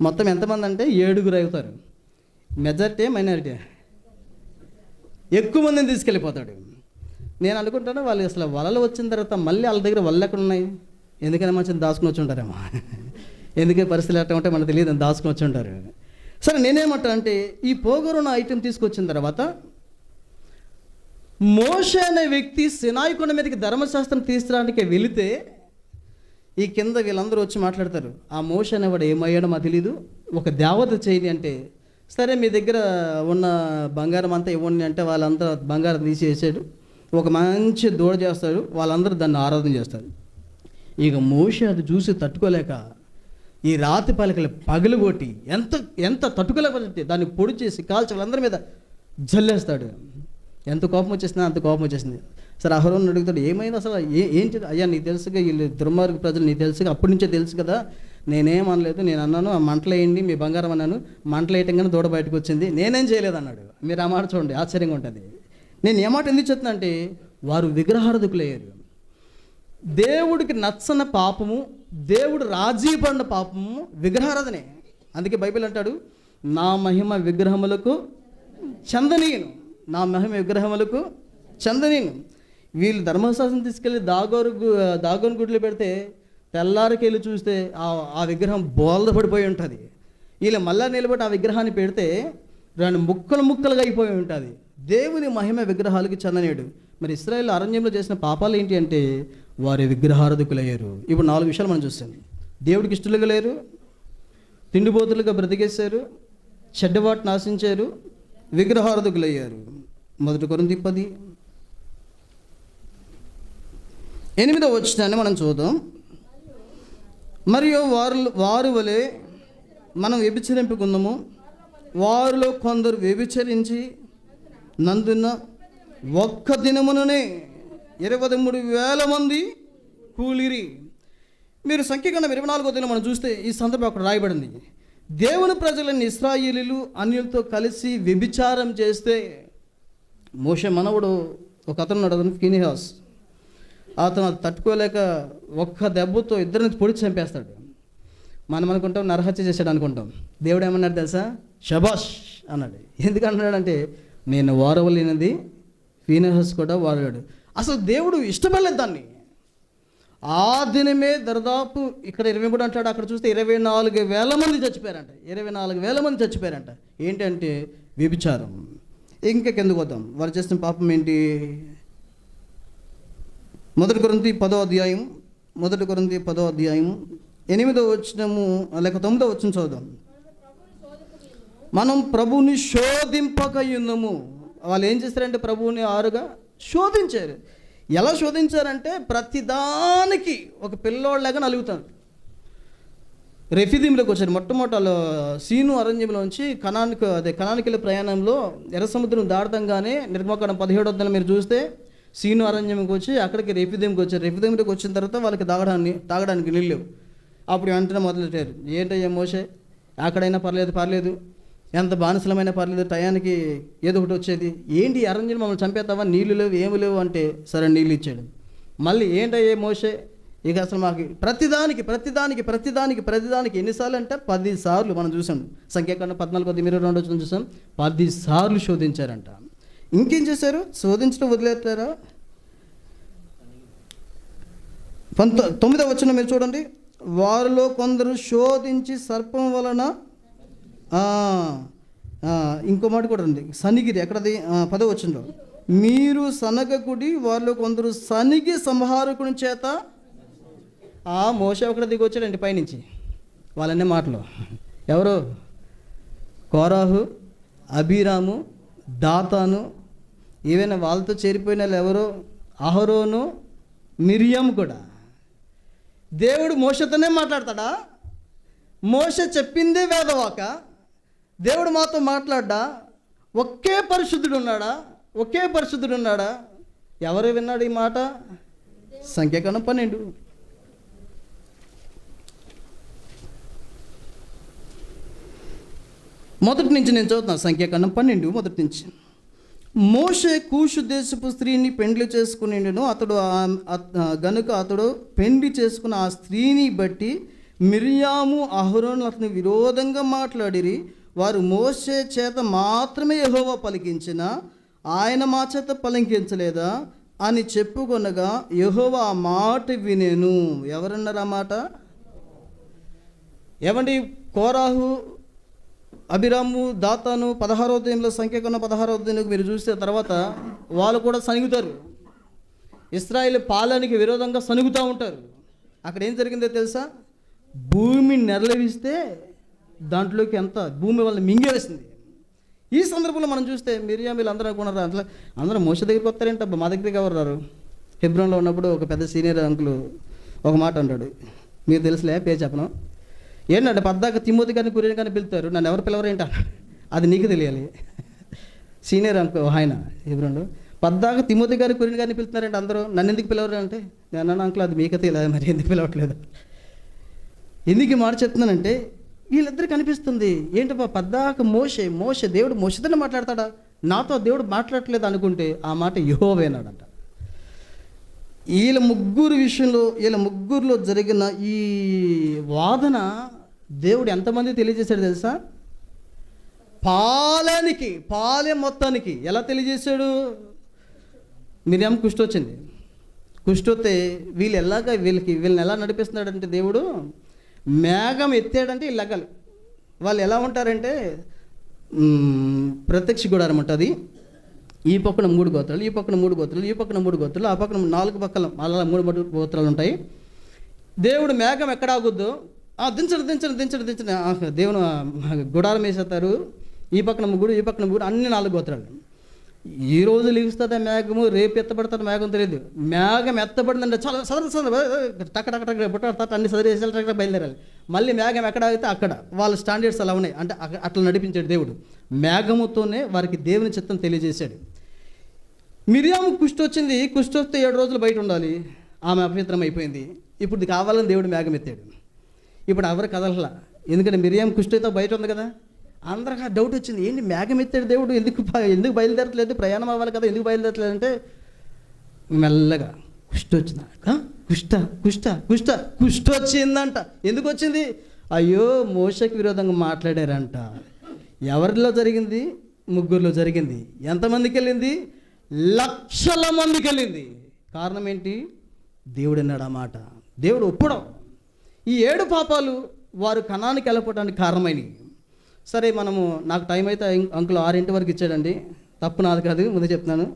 మొత్తం ఎంతమంది అంటే 7 అవుతారు. మెజారిటీ మైనారిటీ ఎక్కువ మందిని తీసుకెళ్ళిపోతాడు. నేను అనుకుంటాను వాళ్ళు అసలు వలలు వచ్చిన తర్వాత మళ్ళీ వాళ్ళ దగ్గర వలలు ఎక్కడ ఉన్నాయి, ఎందుకని మంచిగా దాచుకుని వచ్చి ఉంటారేమో, ఎందుకే పరిస్థితులు ఎట్లా ఉంటే మనకు తెలియదు, దాచుకుని వచ్చి ఉంటారు. సరే, నేనేమంటా అంటే ఈ పోగరున్న ఐటెం తీసుకొచ్చిన తర్వాత మోషే అనే వ్యక్తి సినాయి కొండ మీదకి ధర్మశాస్త్రం తీసుకురావడానికి వెళితే ఈ కింద వీళ్ళందరూ వచ్చి మాట్లాడతారు, ఆ మోషే అనేవాడు ఏమయ్యాడో మాకు తెలీదు, ఒక దేవత చేయని అంటే, సరే మీ దగ్గర ఉన్న బంగారం అంతా ఇవ్వండి అంటే వాళ్ళంతా బంగారం తీసేసాడు, ఒక మంచి దూడ చేస్తాడు, వాళ్ళందరూ దాన్ని ఆరాధన చేస్తారు. ఇక మోషే అది చూసి తట్టుకోలేక ఈ రాతి పలకలు పగలుగొట్టి ఎంత తట్టుకోలేకపోతే దాన్ని పొడి చేసి కాల్చి వాళ్ళందరి మీద జల్లేస్తాడు. ఎంత కోపం వచ్చేసిందో అంత కోపం వచ్చేసింది. సరే, అహరోను అడుగుతాడు, ఏమైంది అసలు, ఏంటి అయ్యా, నీకు తెలుసుగా వీళ్ళు దుర్మార్గ ప్రజలు, నీకు తెలుసుగా, అప్పటి నుంచే తెలుసు కదా, నేనేమనలేదు, నేను అన్నాను ఆ మంటలు వేయండి మీ బంగారం అన్నాను, మంటలు వేయటంగానే దూడ బయటకు వచ్చింది, నేనేం చేయలేదు అన్నాడు. మీరు ఆ మాట చూడండి, ఆశ్చర్యంగా ఉంటుంది. నేను ఏ మాట ఎందుకు చెప్తున్నా అంటే వారు విగ్రహారాధకులయ్యారు. దేవుడికి నచ్చని పాపము, దేవుడు రాజీ పడిన పాపము విగ్రహారాధనే. అందుకే బైబిల్ అంటాడు, నా మహిమ విగ్రహములకు చందనీయును, నా మహిమ విగ్రహములకు చందనీయును. వీళ్ళు ధర్మశాస్త్రం తీసుకెళ్ళి దాగోను గుడిలో పెడితే తెల్లారికి వెళ్ళి చూస్తే ఆ విగ్రహం బోల్ద పడిపోయి ఉంటుంది. వీళ్ళు మళ్ళా నిలబడి ఆ విగ్రహాన్ని పెడితే రెండు ముక్కలుగా అయిపోయి ఉంటుంది. దేవుని మహిమ విగ్రహాలకు చెందనేడు. మరి ఇశ్రాయేలు అరణ్యంలో చేసిన పాపాలు ఏంటి అంటే వారి విగ్రహారాధకులయ్యారు. ఇప్పుడు 4 విషయాలు మనం చూస్తాం. దేవుడికి ఇష్టలుగా లేరు, తిండిబోతులుగా బ్రతికేశారు, చెడ్డవాటు నాశించారు, విగ్రహారాధకులయ్యారు. 1 కొరింథీ 10:8 వచనాన్ని మనం చూద్దాం. మరియు వారు వలె మనం వ్యభిచరింపుకుందాము, వారిలో కొందరు వ్యభిచరించి నందున ఒక్క దినముననే 23,000 మంది కూలిరి. మీరు సంఖ్యాకాండం 24వ అధ్యాయం మనం చూస్తే ఈ సందర్భం అక్కడ రాయబడింది. దేవుని ప్రజలని ఇశ్రాయేలీయులు అన్యులతో కలిసి వ్యభిచారం చేస్తే మోషే మనవడు ఒక అతను ఉన్నాడు, అతను ఫీనిహాస్. అతను అది తట్టుకోలేక ఒక్క దెబ్బతో ఇద్దరిని పొడిచి చంపేస్తాడు. మనం అనుకుంటాం నరహత్య చేశాడు అనుకుంటాం. దేవుడు ఏమన్నాడు తెలుసా? షబాష్ అన్నాడు. ఎందుకు అన్నాడంటే నేను వారవలేనిది ఫీనిహాస్ కూడా వారాడు. అసలు దేవుడు ఇష్టపడలేదు దాన్ని. ఆ దినమే దరిదాపు ఇక్కడ 23 అంటాడు, అక్కడ చూస్తే 24,000 మంది చచ్చిపోయారంట. 24,000 మంది చచ్చిపోయారంట. ఏంటంటే వ్యభిచారం. ఇంకా కిందకు వద్దాం. వారు చేసిన పాపం ఏంటి? 1 కొరింథీ 10వ అధ్యాయం 8వ వచనము లేక 9వ వచనం చదువుదాం. మనం ప్రభువుని శోధింపకయున్నాము. వాళ్ళు ఏం చేస్తారంటే ప్రభువుని ఆరుగా శోధించారు. ఎలా శోధించారంటే ప్రతిదానికి ఒక పిల్లోళ్ళగా నలుగుతారు. రెఫీదీంలోకి వచ్చారు. మొట్టమొదట సీను అరణ్యంలోంచి కనానికి ప్రయాణంలో ఎర్ర సముద్రం దాటంగానే నిర్గమకాండం 17వ అధ్యాయం మీరు చూస్తే సీను అరణ్యంకి వచ్చి అక్కడికి రెఫీదీంకి వచ్చారు. రెఫీదీంలోకి వచ్చిన తర్వాత వాళ్ళకి తాగడానికి నీళ్ళు. అప్పుడు వెంటనే మొదలెట్టారు, ఏంటయ్యా మోషే, అక్కడైనా పర్లేదు, ఎంత బానిసలమైనా పర్లేదు, టయానికి ఏదో ఒకటి వచ్చేది. ఏంటి అరణ్యం మమ్మల్ని చంపేస్తావా, నీళ్ళు లేవు ఏమి లేవు అంటే సరే నీళ్ళు ఇచ్చాడు. మళ్ళీ ఏంటయ్యే మోషే, ఇక అసలు మాకు ప్రతిదానికి ఎన్నిసార్లు అంటే 10 సార్లు మనం చూసాం. సంఖ్యాకాండం 14:22 చూసాం. 10 సార్లు శోధించారంట. ఇంకేం చేశారు? శోధించడం వదిలేస్తారా? 9వ వచనం మీరు చూడండి. వారిలో కొందరు శోధించి సర్పం వలన ఇంకో మాట కూడా ఉంది, సనిగిరి. ఎక్కడది? 10వ వచనంలో మీరు సనగకుడి, వారిలో కొందరు సనిగి సంహారకుని చేత. మోషే ఒకటి దిగి వచ్చాడండి పైనుంచి. వాళ్ళనే మాటలు ఎవరు? కోరాహు, అబీరాము, దాతాను, ఈవెన్ వాళ్ళతో చేరిపోయిన వాళ్ళు ఎవరు? అహరోను, మిరియం కూడా. దేవుడు మోషతోనే మాట్లాడతాడా? మోషే చెప్పిందే వేదవాక. దేవుడు మాతో మాట్లాడ్డా? ఒకే పరిశుద్ధుడు ఉన్నాడా? ఎవరు విన్నాడు ఈ మాట? సంఖ్యాకాండం 12. మొదటి నుంచి నేను చదువుతున్నాను. సంఖ్యాకాండం 12 మొదటి నుంచి. మోషే కూషు దేశపు స్త్రీని పెండ్లి చేసుకునిండును. గనుక అతడు పెండ్లి చేసుకున్న ఆ స్త్రీని బట్టి మిరియాము, అహరోను అతని విరోధంగా మాట్లాడిరి. వారు మోషే చేత మాత్రమే యెహోవా పలికించిన, ఆయన మా చేత పలికించలేదా అని చెప్పుకొనగా యెహోవా ఆ మాట వినెను. ఎవరన్నారు ఆ మాట? ఏమండి? కోరాహు, అబిరాము, దాతాను 16వ అధ్యాయంలో, సంఖ్యాకాండం 16వ అధ్యాయంలో మీరు చూస్తే తర్వాత వాళ్ళు కూడా సనుగుతారు. ఇశ్రాయేలు పాలనకి విరోధంగా సనుగుతూ ఉంటారు. అక్కడ ఏం జరిగిందో తెలుసా? భూమి నెరవేరిస్తే దాంట్లోకి ఎంత భూమి వాళ్ళని మింగేసింది. ఈ సందర్భంలో మనం చూస్తే మిరియామీలు అందరూ అనుకున్నారు, అందరూ మోషే దగ్గరికి వస్తారేంట, మా దగ్గరికి ఎవరు రారు. హెబ్రోన్లో ఉన్నప్పుడు ఒక పెద్ద సీనియర్ అంకులు ఒక మాట అంటాడు, మీరు తెలుసులే, పేరు చెప్పను. ఏంటంటే పద్దాక తిమోతి గారిని కురియన్ గారిని పిలుతారు, నన్ను ఎవరు పిలవరేంట, అది నీకు తెలియాలి. సీనియర్ అంకుల్ ఆయన హెబ్రోన్లో పద్దాక తిమోతి గారి కురియన్ గారిని పిలుతున్నారంటే అందరూ, నన్ను ఎందుకు పిలవరు అంటే, నేను అన్నాను అంకుల్ అది మీకు తెలియదు, మరి ఎందుకు పిలవట్లేదు. ఎందుకు మాట చెప్తున్నానంటే వీళ్ళిద్దరికి అనిపిస్తుంది, ఏంటప్పా పద్దాక మోషే దేవుడు మోషతోనే మాట్లాడతాడా, నాతో దేవుడు మాట్లాడట్లేదు అనుకుంటే ఆ మాట యెహోవానాడంట. వీళ్ళ ముగ్గురు విషయంలో, వీళ్ళ ముగ్గురులో జరిగిన ఈ వాదన దేవుడు ఎంతమంది తెలియజేశాడు తెలుసా? పాలెం మొత్తానికి ఎలా తెలియజేశాడు? మిరియాం కుష్టి వచ్చింది. కుష్టి వస్తే వీళ్ళని ఎలా నడిపిస్తున్నాడంటే దేవుడు మేఘం ఎత్తాడంటే వీళ్ళు లెక్కలు. వాళ్ళు ఎలా ఉంటారంటే ప్రత్యక్ష గుడారం ఉంటుంది. ఈ పక్కన 3 గోత్రాలు, ఈ పక్కన 3 గోత్రాలు, ఈ పక్కన 3 గోత్రాలు, ఆ పక్కన 4 పక్కల అలా 3 గోత్రాలు ఉంటాయి. దేవుడు మేఘం ఎక్కడ ఆగుద్దో దించండి దేవుడు గుడారం వేసేస్తారు. ఈ పక్కన 3, ఈ పక్కన 3, అన్ని 4 గోత్రాలు. ఈ రోజు లిగుస్తుంది మేఘము, రేపు ఎత్తబడుతుంది మేఘం తెలియదు. మేఘం ఎత్తబడిందంటే చాలా టక్ అన్ని సదరేసి బయలుదేరాలి. మళ్ళీ మేఘం ఎక్కడ ఆగితే అక్కడ వాళ్ళ స్టాండర్డ్స్ అలా ఉన్నాయి. అంటే అట్లా నడిపించాడు దేవుడు. మేఘముతోనే వారికి దేవుని చిత్తం తెలియజేశాడు. మిరియాము కుష్టి వచ్చింది. కుష్టి వస్తే 7 రోజులు బయట ఉండాలి. ఆమె అపవిత్రం అయిపోయింది. ఇప్పుడు ఇది కావాలని దేవుడు మేఘం ఎత్తాడు. ఇప్పుడు ఎవరు కదలలా, ఎందుకంటే మిరియాం కుష్టితో బయట ఉంది కదా. అందరికి ఆ డౌట్ వచ్చింది, ఏంటి మేఘం ఎత్తాడు దేవుడు, ఎందుకు బయలుదేరట్లేదు, ప్రయాణం అవ్వాలి కదా, ఎందుకు బయలుదేరట్లేదు అంటే మెల్లగా కుష్టి వచ్చింది. కుష్టి వచ్చిందంట. ఎందుకు వచ్చింది? అయ్యో మోషకి విరోధంగా మాట్లాడారంట. ఎవరిలో జరిగింది? 3 జరిగింది. ఎంతమందికి వెళ్ళింది? లక్షల మందికి వెళ్ళింది. కారణం ఏంటి? దేవుడు అన్నాడు ఆ మాట. దేవుడు ఒప్పడం. ఈ 7 పాపాలు వారు కనానికి వెళ్ళిపోవడానికి కారణమైనవి. సరే, నాకు టైం అయితే అంకుల్ 6 వరకు ఇచ్చాడండి. తప్పు నాది కాదు, ముందు చెప్తున్నాను.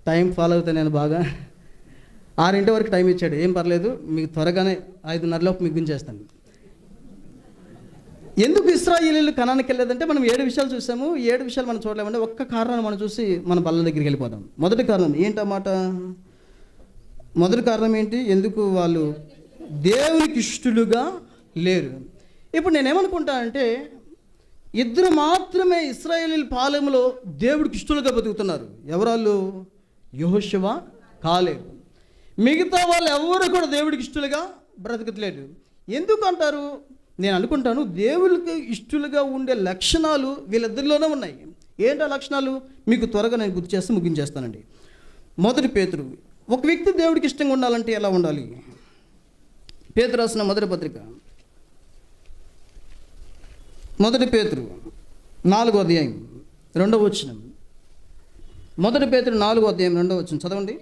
టైం ఫాలో అవుతాను నేను బాగా. 6 వరకు టైం ఇచ్చాడు, ఏం పర్లేదు, మీకు త్వరగానే 5:30 ముగించేస్తాను. ఎందుకు ఇశ్రాయేలీయులు కనానికి వెళ్ళలేదంటే మనం 7 విషయాలు చూసాము. 7 విషయాలు మనం చూడలేమంటే ఒక్క కారణాన్ని మనం చూసి మన బల్ల దగ్గరికి వెళ్ళిపోదాం. మొదటి కారణం ఏంటన్నమాట? మొదటి కారణం ఏంటి? ఎందుకు వాళ్ళు దేవునికి ఇష్టలుగా లేరు. ఇప్పుడు నేనేమనుకుంటానంటే 2 మాత్రమే ఇశ్రాయేలీయుల పాలెంలో దేవుడికి ఇష్టలుగా బతుకుతున్నారు. ఎవరాళ్ళు? యెహోషువ, కాలేబు. మిగతా వాళ్ళు ఎవరు కూడా దేవుడికి ఇష్టలుగా బ్రతకట్లేదు. ఎందుకు అంటారు? నేను అనుకుంటాను దేవుడికి ఇష్టలుగా ఉండే లక్షణాలు వీళ్ళిద్దరిలోనే ఉన్నాయి. ఏంటో లక్షణాలు మీకు త్వరగా నేను గుర్తు చేస్తే ముగించేస్తానండి. మొదటి పేతురు. ఒక వ్యక్తి దేవుడికి ఇష్టంగా ఉండాలంటే ఎలా ఉండాలి? పేతురు రాసిన మొదటి పత్రిక, మొదటి పేతురు 4వ అధ్యాయం 2వ వచనం. మొదటి పేతురు 4వ అధ్యాయం 2వ వచనం చదవండి.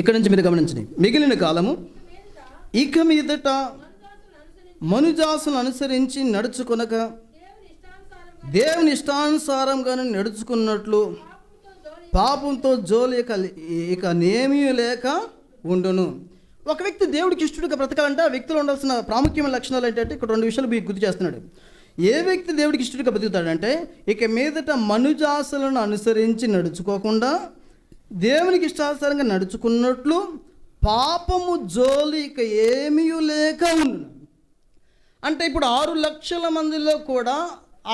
ఇక్కడ నుంచి మీరు గమనించండి. మిగిలిన కాలము ఇక మీదట మనుజాసును అనుసరించి నడుచుకొనక దేవుని ఇష్టానుసారంగానే నడుచుకున్నట్లు పాపంతో జోలి ఇక నేమీ లేక ఉండును. ఒక వ్యక్తి దేవుడికి ఇష్టడుగా బ్రతకాలంటే ఆ వ్యక్తిలో ఉండాల్సిన ప్రాముఖ్యమైన లక్షణాలు ఏంటంటే ఇక్కడ 2 విషయాలు మీకు గుర్తు చేస్తున్నాడు. ఏ వ్యక్తి దేవుడికి ఇష్టడుగా బతుకుతాడంటే ఇక మీదట మనుజాసులను అనుసరించి నడుచుకోకుండా దేవునికి ఇష్టానుసారంగా నడుచుకున్నట్లు పాపము జోలి ఇక ఏమీ లేక ఉండును. అంటే ఇప్పుడు 6 లక్షల మందిలో కూడా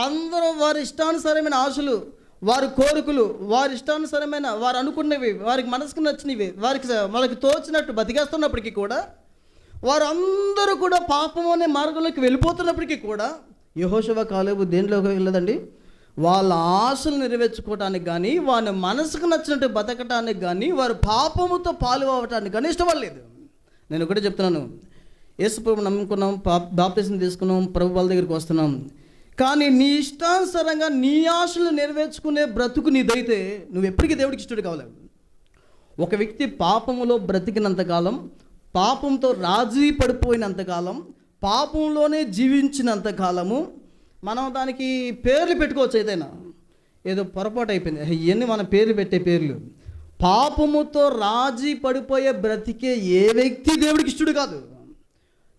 అందరూ వారి ఇష్టానుసారమైన ఆశలు, వారి కోరికలు, వారి ఇష్టానుసారమైన వారు అనుకున్నవి, వారికి మనసుకు నచ్చినవి, వాళ్ళకి తోచినట్టు బతికేస్తున్నప్పటికీ కూడా వారందరూ కూడా పాపం అనే మార్గంలోకి వెళ్ళిపోతున్నప్పటికీ కూడా యెహోషువ, కాలేబు దేంట్లోకి వెళ్ళదండి. వాళ్ళ ఆశలు నెరవేర్చుకోవటానికి కానీ వారి మనసుకు నచ్చినట్టు బతకటానికి కానీ వారు పాపముతో పాలు అవ్వటానికి కానీ ఇష్టపడలేదు. నేను ఒకటే చెప్తున్నాను, యేసు ప్రభువుని నమ్ముకున్నాం, బాప్తిసం తీసుకున్నాం, ప్రభు వాళ్ళ దగ్గరికి వస్తున్నాం. కానీ నీ ఇష్టానుసారంగా నీ ఆశలు నెరవేర్చుకునే బ్రతుకు నీదైతే నువ్వు ఎప్పటికీ దేవుడికి ఇష్టడు కావాలి. ఒక వ్యక్తి పాపములో బ్రతికినంతకాలం, పాపంతో రాజీ పడిపోయినంతకాలం, పాపంలోనే జీవించినంతకాలము మనం దానికి పేర్లు పెట్టుకోవచ్చు. ఏదైనా ఏదో పొరపాటు అయిపోయింది, ఇవన్నీ మన పేర్లు పెట్టే పేర్లు. పాపముతో రాజీ పడిపోయే బ్రతికే ఏ వ్యక్తి దేవుడికి ఇష్టడు కాదు.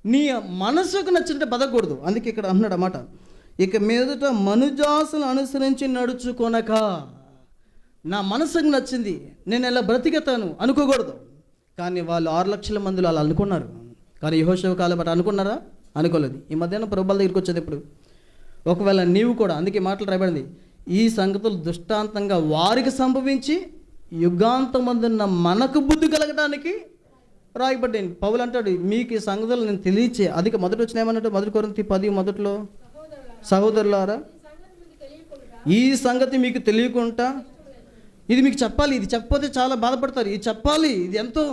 నీ మనసుకు నచ్చినట్టు బతకూడదు. అందుకే ఇక్కడ అన్నాడు అన్నమాట, ఇక మీదట మనుజాసులు అనుసరించి నడుచుకొనక. నా మనసుకు నచ్చింది, నేను ఇలా బ్రతికెతాను అనుకోకూడదు. కానీ వాళ్ళు 6 లక్షల మందిలో అలా అనుకున్నారు. కానీ యెహోషువ కాలం బట్టి అనుకున్నారా? అనుకోలేదు. ఈ మధ్యాహ్నం ప్రభువుల దగ్గరికి వచ్చేది ఇప్పుడు ఒకవేళ నీవు కూడా, అందుకే మాటలు రాయబడింది, ఈ సంగతులు దృష్టాంతంగా వారికి సంభవించి యుగాంతమందున్న మనకు బుద్ధి కలగడానికి రాయబడ్డాయి. పౌలు అంటాడు, మీకు ఈ సంగతులు నేను తెలియచే. అదిక మొదటి వచ్చిన ఏమన్నట్టు 1 కొరింథీ 10 మొదట్లో, సహోదరులారా ఈ సంగతి మీకు తెలియకుండా ఇది మీకు చెప్పాలి, ఇది చెప్పకపోతే చాలా బాధపడతారు, ఇది చెప్పాలి, ఇది ఎంతో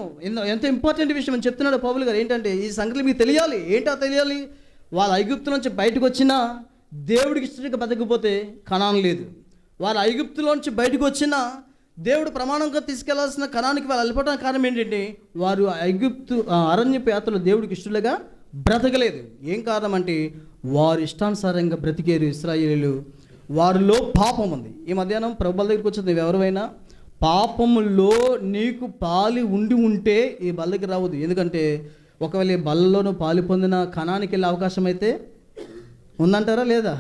ఇంపార్టెంట్ విషయం అని చెప్తున్నాడు పౌలు గారు. ఏంటంటే ఈ సంగతి మీకు తెలియాలి. ఏంటో తెలియాలి? వాళ్ళ ఐగుప్తు నుంచి బయటకు వచ్చినా దేవుడికి ఇష్టంగా బతకపోతే కనాను లేదు. వాళ్ళ ఐగుప్తులోంచి బయటకు వచ్చినా దేవుడు ప్రమాణంగా తీసుకెళ్లాల్సిన కణానికి వాళ్ళు వెళ్ళిపోవడానికి కారణం ఏంటంటే వారు ఐగుప్తు అరణ్యపు యాత్రలో దేవుడికి ఇష్టలుగా బ్రతకలేదు. ఏం కారణం అంటే వారు ఇష్టానుసారంగా బ్రతికేరు ఇశ్రాయేలీయులు. వారిలో పాపం ఉంది. ఈ మధ్యాహ్నం ప్రభుల దగ్గరికి వచ్చింది ఎవరైనా పాపములో నీకు పాలి ఉంటే ఈ బల్లకి రావద్దు. ఎందుకంటే ఒకవేళ ఈ బల్లలో పాలు పొందిన కణానికి వెళ్ళే అవకాశం అయితే ఉందంటారా లేదా?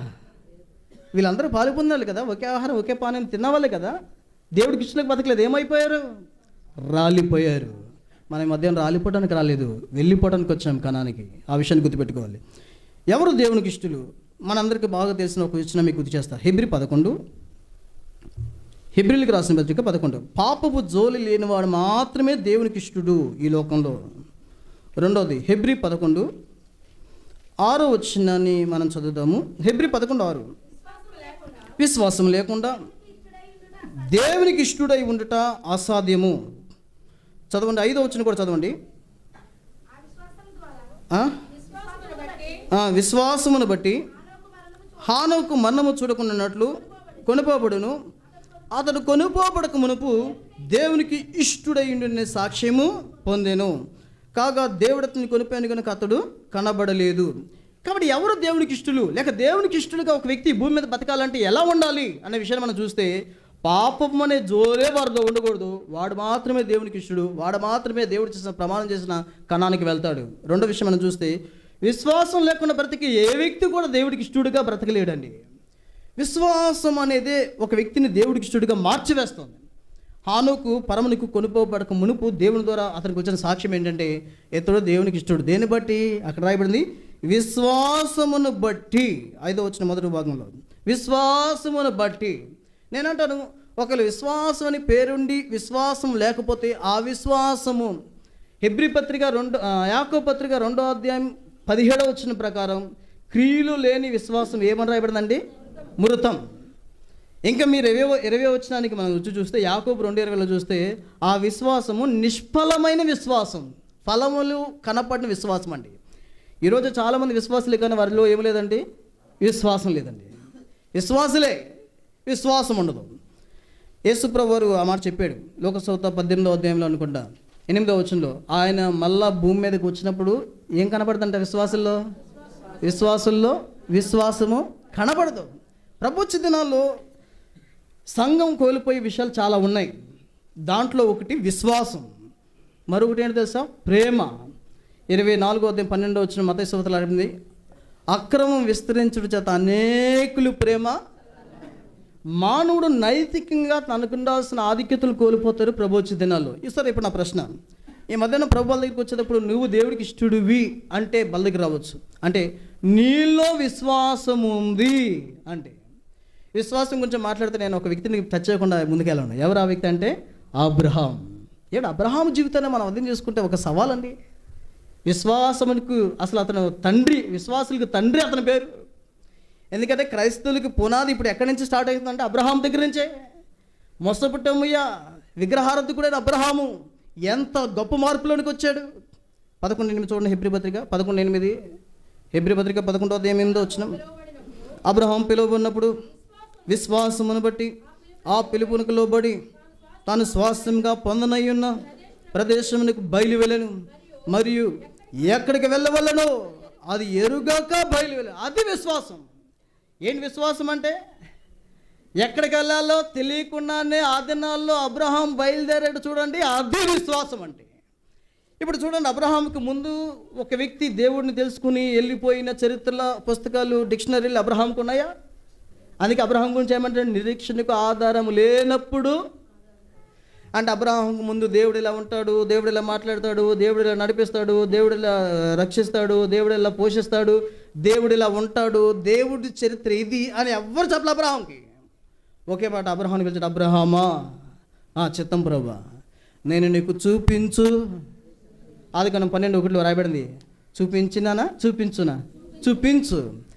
వీళ్ళందరూ పాలు పొందాలి కదా, ఒకే ఆహారం ఒకే పానీయం తిన్నవాళ్ళే కదా. దేవుడికి ఇష్టలకు బతకలేదు, ఏమైపోయారు? రాలిపోయారు. మనం మధ్యాహ్నం రాలిపోవడానికి రాలేదు, వెళ్ళిపోవడానికి వచ్చాం కణానికి. ఆ విషయాన్ని గుర్తుపెట్టుకోవాలి. ఎవరు దేవునికి ఇష్టలు? మనందరికీ బాగా తెలిసిన ఒక విషయం మీకు గుర్తు చేస్తా. హెబ్రీలకు రాసిన పత్రిక 11. పాపపు జోలి లేనివాడు మాత్రమే దేవునికి ఇష్టడు ఈ లోకంలో. రెండవది హెబ్రీ 11 6 వచనాన్ని మనం చదువుదాము. హెబ్రీ 11:6. విశ్వాసం లేకుండా దేవునికి ఇష్టడై ఉండుట అసాధ్యము. చదవండి. 5వ వచనం కూడా చదవండి. విశ్వాసమును బట్టి హానోకు మరణము చూడకున్నట్లు కొనుపోబడును. అతడు కొనుపోబడక మునుపు దేవునికి ఇష్టడై ఉండునే సాక్ష్యము పొందెను. కాగా దేవుడు అతన్ని కొనిపోయాను కనుక అతడు కనబడలేదు. కాబట్టి ఎవరు దేవునికి ఇష్టలు, లేక దేవునికి ఇష్టలుగా ఒక వ్యక్తి భూమి మీద బతకాలంటే ఎలా ఉండాలి అనే విషయాన్ని మనం చూస్తే, పాపం అనే జోరే వారిలో ఉండకూడదు. వాడు మాత్రమే దేవునికి ఇష్టడు, వాడు మాత్రమే దేవుడు చేసిన ప్రమాణం చేసిన కణానికి వెళ్తాడు. రెండో విషయం మనం చూస్తే, విశ్వాసం లేకుండా బ్రతికి ఏ వ్యక్తి కూడా దేవుడికి ఇష్టడుగా బ్రతకలేడండి. విశ్వాసం అనేది ఒక వ్యక్తిని దేవుడికి ఇష్టడుగా మార్చివేస్తుంది. హానోకు పరమునికి కొనుపోబడక మునుపు దేవుని ద్వారా అతనికి వచ్చిన సాక్ష్యం ఏంటంటే ఇతడు దేవునికి ఇష్టడు. దేన్ని బట్టి? అక్కడ రాయబడింది విశ్వాసమును బట్టి. 5వ వచనం మొదటి భాగంలో విశ్వాసమును బట్టి. నేనంటాను, ఒకవేళ విశ్వాసం అని పేరుండి విశ్వాసం లేకపోతే ఆ విశ్వాసము యాకోబు పత్రిక 2వ అధ్యాయం 17వ వచనం ప్రకారం క్రియలు లేని విశ్వాసం ఏమని రాయబడిందండి? మృతం. ఇంకా మీరు 20వ వచనానికి మనం రుచి చూస్తే యాకోబు 2:20లో చూస్తే ఆ విశ్వాసము నిష్ఫలమైన విశ్వాసం, ఫలములు కనపడిన విశ్వాసం అండి. ఈరోజు చాలామంది విశ్వాసులే కానీ వారిలో ఏమి లేదండి? విశ్వాసం లేదండి. విశ్వాసులే, విశ్వాసం ఉండదు. యేసుప్రభువు వారు ఆ మాట చెప్పాడు. లోకసువార్త 18వ అధ్యాయంలో అనుకుంటా 8వ వచనంలో. ఆయన మళ్ళా భూమి మీదకి వచ్చినప్పుడు ఏం కనపడుతుంట? విశ్వాసుల్లో విశ్వాసము కనపడదు. ప్రభుత్వ దినాల్లో సంఘం కోల్పోయే విషయాలు చాలా ఉన్నాయి. దాంట్లో ఒకటి విశ్వాసం, మరొకటి ఏంటి తెలుసా? ప్రేమ. 24వ అధ్యాయం 12వ వచనం మత్తయి సువార్తలో అడిగింది, అక్రమం విస్తరించుట చేత అనేకులు ప్రేమ. మానవుడు నైతికంగా తనకుండాల్సిన ఆధిక్యతలు కోల్పోతారు ప్రభుత్వ దినాల్లో. ఈసారి ఇప్పుడు నా ప్రశ్న, ఈ మధ్యాహ్నం ప్రభు వాళ్ళ దగ్గరికి వచ్చేటప్పుడు నువ్వు దేవుడికి ఇష్టడివి అంటే వాళ్ళ దగ్గర రావచ్చు. అంటే నీలో విశ్వాసం ఉంది అంటే. విశ్వాసం గురించి మాట్లాడితే నేను ఒక వ్యక్తిని టచ్ చేయకుండా ముందుకెళ్ళను. ఎవరు ఆ వ్యక్తి అంటే అబ్రహాం. అబ్రహాం జీవితాన్ని మనం అర్థం చేసుకుంటే ఒక సవాల్ అండి. విశ్వాసమునికి అసలు అతను తండ్రి, విశ్వాసులకు తండ్రి అతని పేరు. ఎందుకంటే క్రైస్తవులకి పునాది ఇప్పుడు ఎక్కడి నుంచి స్టార్ట్ అవుతుందంటే అబ్రహాం దగ్గర నుంచే. మొసపుట్టమయ్య విగ్రహారాధకుడైన అబ్రహాము ఎంత గొప్ప మార్పులోనికి వచ్చాడు. 11:8 చూడండి. హెబ్రీ పత్రిక 11:8. హెబ్రీ పత్రిక 11వ అధ్యాయం 8వ వచనం. అబ్రహాం పిలువబడినప్పుడు విశ్వాసమును బట్టి ఆ పిలుపునకు లోబడి తాను స్వాస్థ్యంగా పొందనయ్యున్న ప్రదేశమునకు బయలు వెళ్ళను, మరియు ఎక్కడికి వెళ్ళవలనో అది ఎరుగాక బయలు వెళ్ళను. అది విశ్వాసం. ఏంటి విశ్వాసం అంటే? ఎక్కడికి వెళ్ళాలో తెలియకుండానే ఆ దినాల్లో అబ్రహాం బయలుదేరాడు చూడండి, అది విశ్వాసం అంటే. ఇప్పుడు చూడండి, అబ్రహాంకి ముందు ఒక వ్యక్తి దేవుడిని తెలుసుకుని వెళ్ళిపోయిన చరిత్రల పుస్తకాలు, డిక్షనరీలు అబ్రహాంకు ఉన్నాయా? అందుకే అబ్రహాం గురించి ఏమంటారు? నిరీక్షణకు ఆధారం లేనప్పుడు అంటే అబ్రహాంకు ముందు దేవుడు ఇలా ఉంటాడు, దేవుడు ఇలా మాట్లాడతాడు, దేవుడు ఇలా నడిపిస్తాడు, దేవుడు ఇలా రక్షిస్తాడు, దేవుడు ఇలా పోషిస్తాడు, దేవుడు ఇలా ఉంటాడు, దేవుడి చరిత్ర ఇది అని ఎవ్వరు చెప్పలే అబ్రహాంకి. ఒకే మాట అబ్రహాంని పిలిచాడు, అబ్రహామా చిత్తం ప్రభా నేను నీకు చూపించు. ఆదికాండం 12:1 రాయబడింది, చూపించినానా చూపించు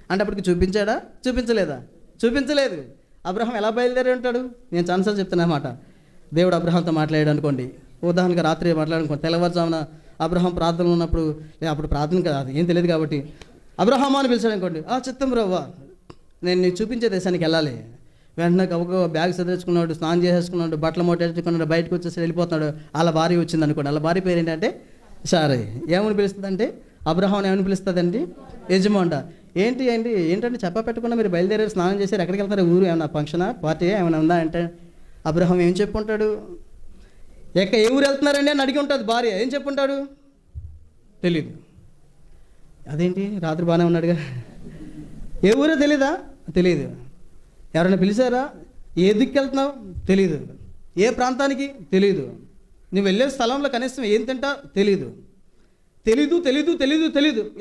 అంటే అప్పటికి చూపించాడా? చూపించలేదా? చూపించలేదు. అబ్రహాం ఎలా బయలుదేరి ఉంటాడు? నేను చాలాసార్లు చెప్తున్నా మాట. దేవుడు అబ్రహాంతో మాట్లాడాడు అనుకోండి, ఉదాహరణగా రాత్రి మాట్లాడుకోండి, తెల్లవారుజామున అబ్రహాం ప్రార్థనలో ఉన్నప్పుడు, అప్పుడు ప్రార్థన కాదు ఏం తెలియదు కాబట్టి అబ్రహామా అని పిలిచాడు అనుకోండి, చిత్తం బ్రవ్వ నేను నీకు చూపించే దేశానికి వెళ్ళాలి. వెంటనే ఒక బ్యాగ్ చదివించుకున్నాడు, స్నానం చేసేసుకున్నాడు, బట్టలు మొట్టేసుకున్నాడు, బయటకు వచ్చేసి వెళ్ళిపోతున్నాడు. వాళ్ళ భార్య వచ్చింది అనుకోండి, వాళ్ళ భార్య పేరు ఏంటంటే సారీ. ఏమని పిలుస్తుంది అంటే అబ్రహాం ఏమని పిలుస్తుందండి? యజమాంట. ఏంటంటే చెప్పా పెట్టకుండా మీరు బయలుదేరారు, స్నానం చేశారు, ఎక్కడికి వెళ్తారు? ఊరు ఏమన్నా ఫంక్షనా, పార్టీ ఏమైనా ఉందా అంటే అబ్రహాం ఏం చెప్పుంటాడు? ఏ ఊరు వెళ్తున్నారండి అని అడిగి ఉంటుంది భార్య. ఏం చెప్పుంటాడు? తెలీదు. అదేంటి రాత్రి బాగానే ఉన్నాడుగా, ఏ ఊరో తెలీదా? తెలియదు. ఎవరైనా పిలిచారా? ఏ దిక్కు వెళ్తున్నావు? తెలీదు. ఏ ప్రాంతానికి? తెలీదు. నువ్వు వెళ్ళే స్థలంలో కనీసం ఏం తింటా? తెలీదు.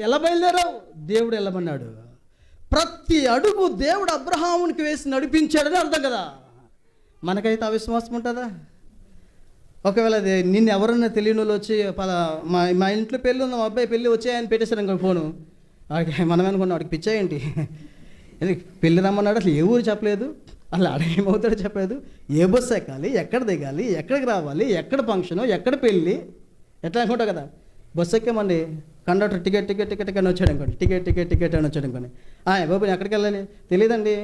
ఎలా బయలుదేరావు? దేవుడు వెళ్ళమన్నాడు. ప్రతి అడుగు దేవుడు అబ్రహామునికి వేసి నడిపించాడని అర్థం కదా. మనకైతే అవిశ్వాసం ఉంటుందా? ఒకవేళ అది నిన్ను ఎవరన్నా తెలియని వాళ్ళు వచ్చి మా ఇంట్లో పెళ్ళి ఉంది, మా అబ్బాయి పెళ్ళి వచ్చాయని పెట్టేశారు ఇంకో ఫోను, మనం అనుకున్నాం వాడికి పిచ్చాయేంటి, పెళ్ళి రమ్మన్నాడు, అసలు ఏ ఊరు చెప్పలేదు, అసలు అడగేమవుతాడో చెప్పలేదు, ఏ బస్సు ఎక్కాలి, ఎక్కడ దిగాలి, ఎక్కడికి రావాలి, ఎక్కడ ఫంక్షను, ఎక్కడ పెళ్ళి, ఎట్లా అనుకుంటావు కదా. బస్సు ఎక్కామండి, కండక్టర్ టికెట్ అని వచ్చాడు అనుకోండి, టికెట్ అని వచ్చాడు అనుకోండి, బాబు నేను ఎక్కడికి వెళ్ళాలి? తెలియదండి.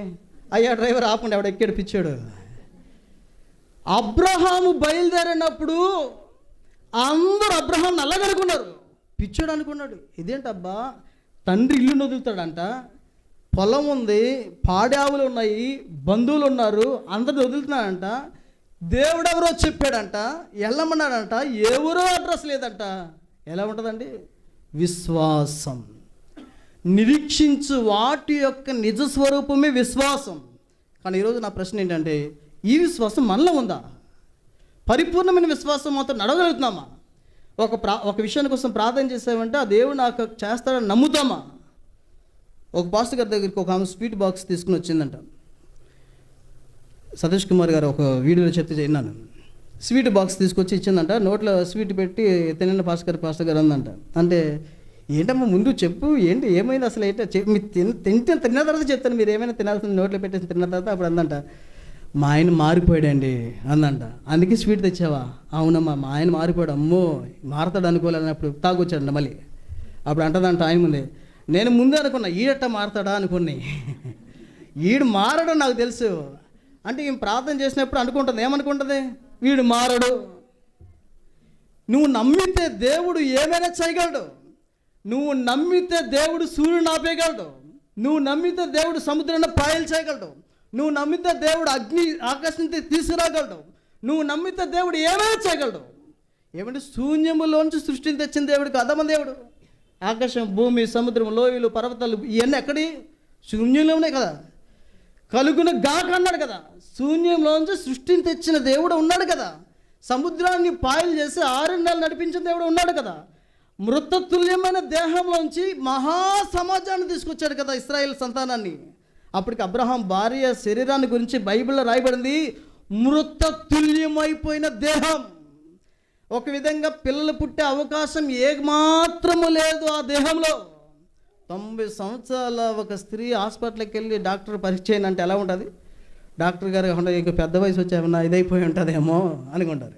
అయ్యా డ్రైవర్ ఆపండి, ఎవడ ఎక్కాడు పిచ్చాడు. అబ్రహాము బయలుదేరినప్పుడు అందరూ అబ్రహాం నల్లగనుకున్నారు, పిచ్చాడు అనుకున్నాడు. ఇదేంటబ్బా, తండ్రి ఇల్లును వదులుతాడంట, పొలం ఉంది, పాడావులు ఉన్నాయి, బంధువులు ఉన్నారు, అందరిని వదులుతున్నాడంట, దేవుడు ఎవరో చెప్పాడంట, వెళ్ళమన్నాడంట, ఎవరో అడ్రస్ లేదంట. ఎలా ఉంటుందండి? విశ్వాసం. నిరీక్షించు వాటి యొక్క నిజ స్వరూపమే విశ్వాసం. కానీ ఈరోజు నా ప్రశ్న ఏంటంటే, ఈ విశ్వాసం మనలో ఉందా? పరిపూర్ణమైన విశ్వాసం మాత్రం నడవగలుగుతున్నామా? ఒక విషయాన్ని కోసం ప్రార్థన చేసామంటే ఆ దేవుడు నాకు చేస్తాడని నమ్ముతామా? ఒక పాస్టర్ గారి దగ్గరికి ఒక ఆమె స్వీట్ బాక్స్ తీసుకుని వచ్చిందంట. సతీష్ కుమార్ గారు ఒక వీడియోలో చెప్తే విన్నాను. స్వీట్ బాక్స్ తీసుకొచ్చి ఇచ్చిందంట, నోట్లో స్వీట్ పెట్టి తినండి పాస్టర్ గారు అందంట. అంటే ఏంటమ్మా ముందు చెప్పు, ఏమైంది అసలు, మీరు తిన్న తర్వాత చెప్తాను, మీరు ఏమైనా తినాల్సింది నోట్లో పెట్టేసి తిన్న తర్వాత అప్పుడు అందంట, మా ఆయన మారిపోయాడండి అందంట. అందుకే స్వీట్ తెచ్చావా? అవునమ్మా, మా ఆయన మారిపోయాడు, అమ్మో మారతాడు అనుకోలేనప్పుడు తాగొచ్చాడంట. మళ్ళీ అప్పుడు అంటదంట ఆయన ముందే, నేను ముందే అనుకున్నా ఈడట్ట మారతాడా అనుకుని, ఈడు మారడం నాకు తెలుసు. అంటే ఈమె ప్రార్థన చేసినప్పుడు అనుకుంటుంది, ఏమనుకుంటుంది? వీడు మారడు. నువ్వు నమ్మితే దేవుడు ఏమైనా చేయగలడు. నువ్వు నమ్మితే దేవుడు సూర్యుని ఆపేయగలడు. నువ్వు నమ్మితే దేవుడు సముద్రాన్ని పాయలు చేయగలడు. నువ్వు నమ్మితే దేవుడు అగ్ని ఆకాశం తీసుకురాగలడు. నువ్వు నమ్మితే దేవుడు ఏమైనా చేయగలడు. ఏమంటే శూన్యములోంచి సృష్టిని తెచ్చిన దేవుడికి అదమ్మ దేవుడు. ఆకాశం, భూమి, సముద్రం, లోయలు, పర్వతాలు ఇవన్నీ ఎక్కడి? శూన్యంలోనే కదా. కలుగును గాక అన్నాడు కదా. శూన్యంలోంచి సృష్టిని తెచ్చిన దేవుడు ఉన్నాడు కదా. సముద్రాన్ని పాయలు చేసి 6 నెలలు నడిపించిన దేవుడు ఉన్నాడు కదా. మృతతుల్యమైన దేహంలోంచి మహా సమాజాన్ని తీసుకొచ్చాడు కదా, ఇశ్రాయేల్ సంతానాన్ని. అప్పటికి అబ్రహాం భార్య శరీరాన్ని గురించి బైబిల్లో రాయబడింది, మృతతుల్యమైపోయిన దేహం. ఒక విధంగా పిల్లలు పుట్టే అవకాశం ఏమాత్రము లేదు ఆ దేహంలో. 90 సంవత్సరాల ఒక స్త్రీ హాస్పిటల్కి వెళ్ళి డాక్టర్ పరీక్ష చేయండి అంటే ఎలా ఉంటుంది? డాక్టర్ గారు ఇంకా పెద్ద వయసు వచ్చేమన్నా ఇదైపోయి ఉంటుందేమో అనుకుంటారు.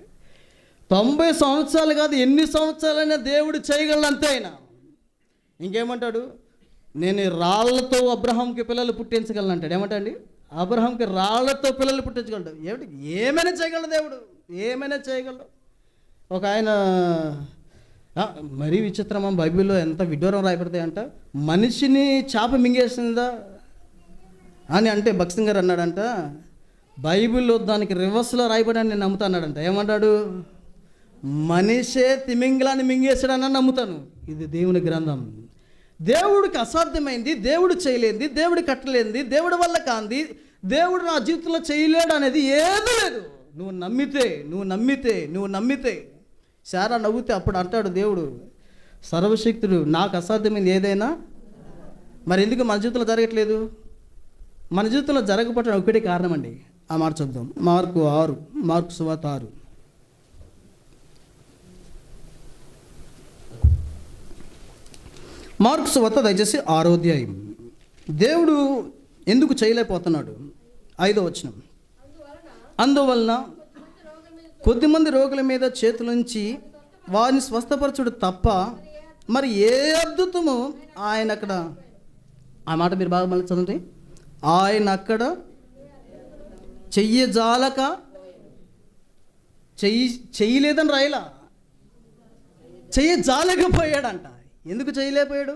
90 సంవత్సరాలు కాదు, ఎన్ని సంవత్సరాలైనా దేవుడు చేయగలడు అంతే. ఆయన ఇంకేమంటాడు? నేను రాళ్లతో అబ్రహాంకి పిల్లలు పుట్టించగలను అంటాడు. ఏమంటాండి? అబ్రహాంకి రాళ్లతో పిల్లలు పుట్టించగలడు. ఏమిటి? ఏమైనా చేయగలడు దేవుడు, ఏమైనా చేయగలడు. ఒక ఆయన మరీ విచిత్రమా, బైబిల్లో ఎంత విడ్డూరం రాయబడతాయి అంట, మనిషిని చేప మింగేసిందా అని అంటే భక్సింగ్ గారు అన్నాడంట, బైబిల్లో దానికి రివర్స్లో రాయబడి నేను నమ్ముతాన్నాడంట. ఏమంటాడు? మనిషే తిమింగలాన్ని మింగేసాడని నమ్ముతాను. ఇది దేవుని గ్రంథం. దేవుడికి అసాధ్యమైంది, దేవుడు చేయలేంది, దేవుడు కట్టలేంది, దేవుడి వల్ల కాంది, దేవుడు నా జీవితంలో చేయలేడు అనేది ఏదీ లేదు. నువ్వు నమ్మితే శారా నవ్వుతే అప్పుడు అంటాడు దేవుడు, సర్వశక్తుడు, నాకు అసాధ్యమైంది ఏదైనా. మరి ఎందుకు మన జీవితంలో జరగట్లేదు? మన జీవితంలో జరగకపోవడం ఒకటే కారణం అండి. ఆ మాట చూద్దాం. మార్కు సువార్త 6. మార్కు సువార్త దయచేసి 6వ అధ్యాయం. దేవుడు ఎందుకు చేయలేకపోతున్నాడు? 5వ వచనం. అందువలన కొద్దిమంది రోగుల మీద చేతులుంచి వారిని స్వస్థపరచుడు తప్ప మరి ఏ అద్భుతము ఆయన అక్కడ, ఆ మాట మీరు బాగా మళ్ళీ చదవండి, ఆయన అక్కడ చెయ్యజాలక చెయ్యలేదని రాయలా, చెయ్యజాలకపోయాడంట. ఎందుకు చేయలేకపోయాడు?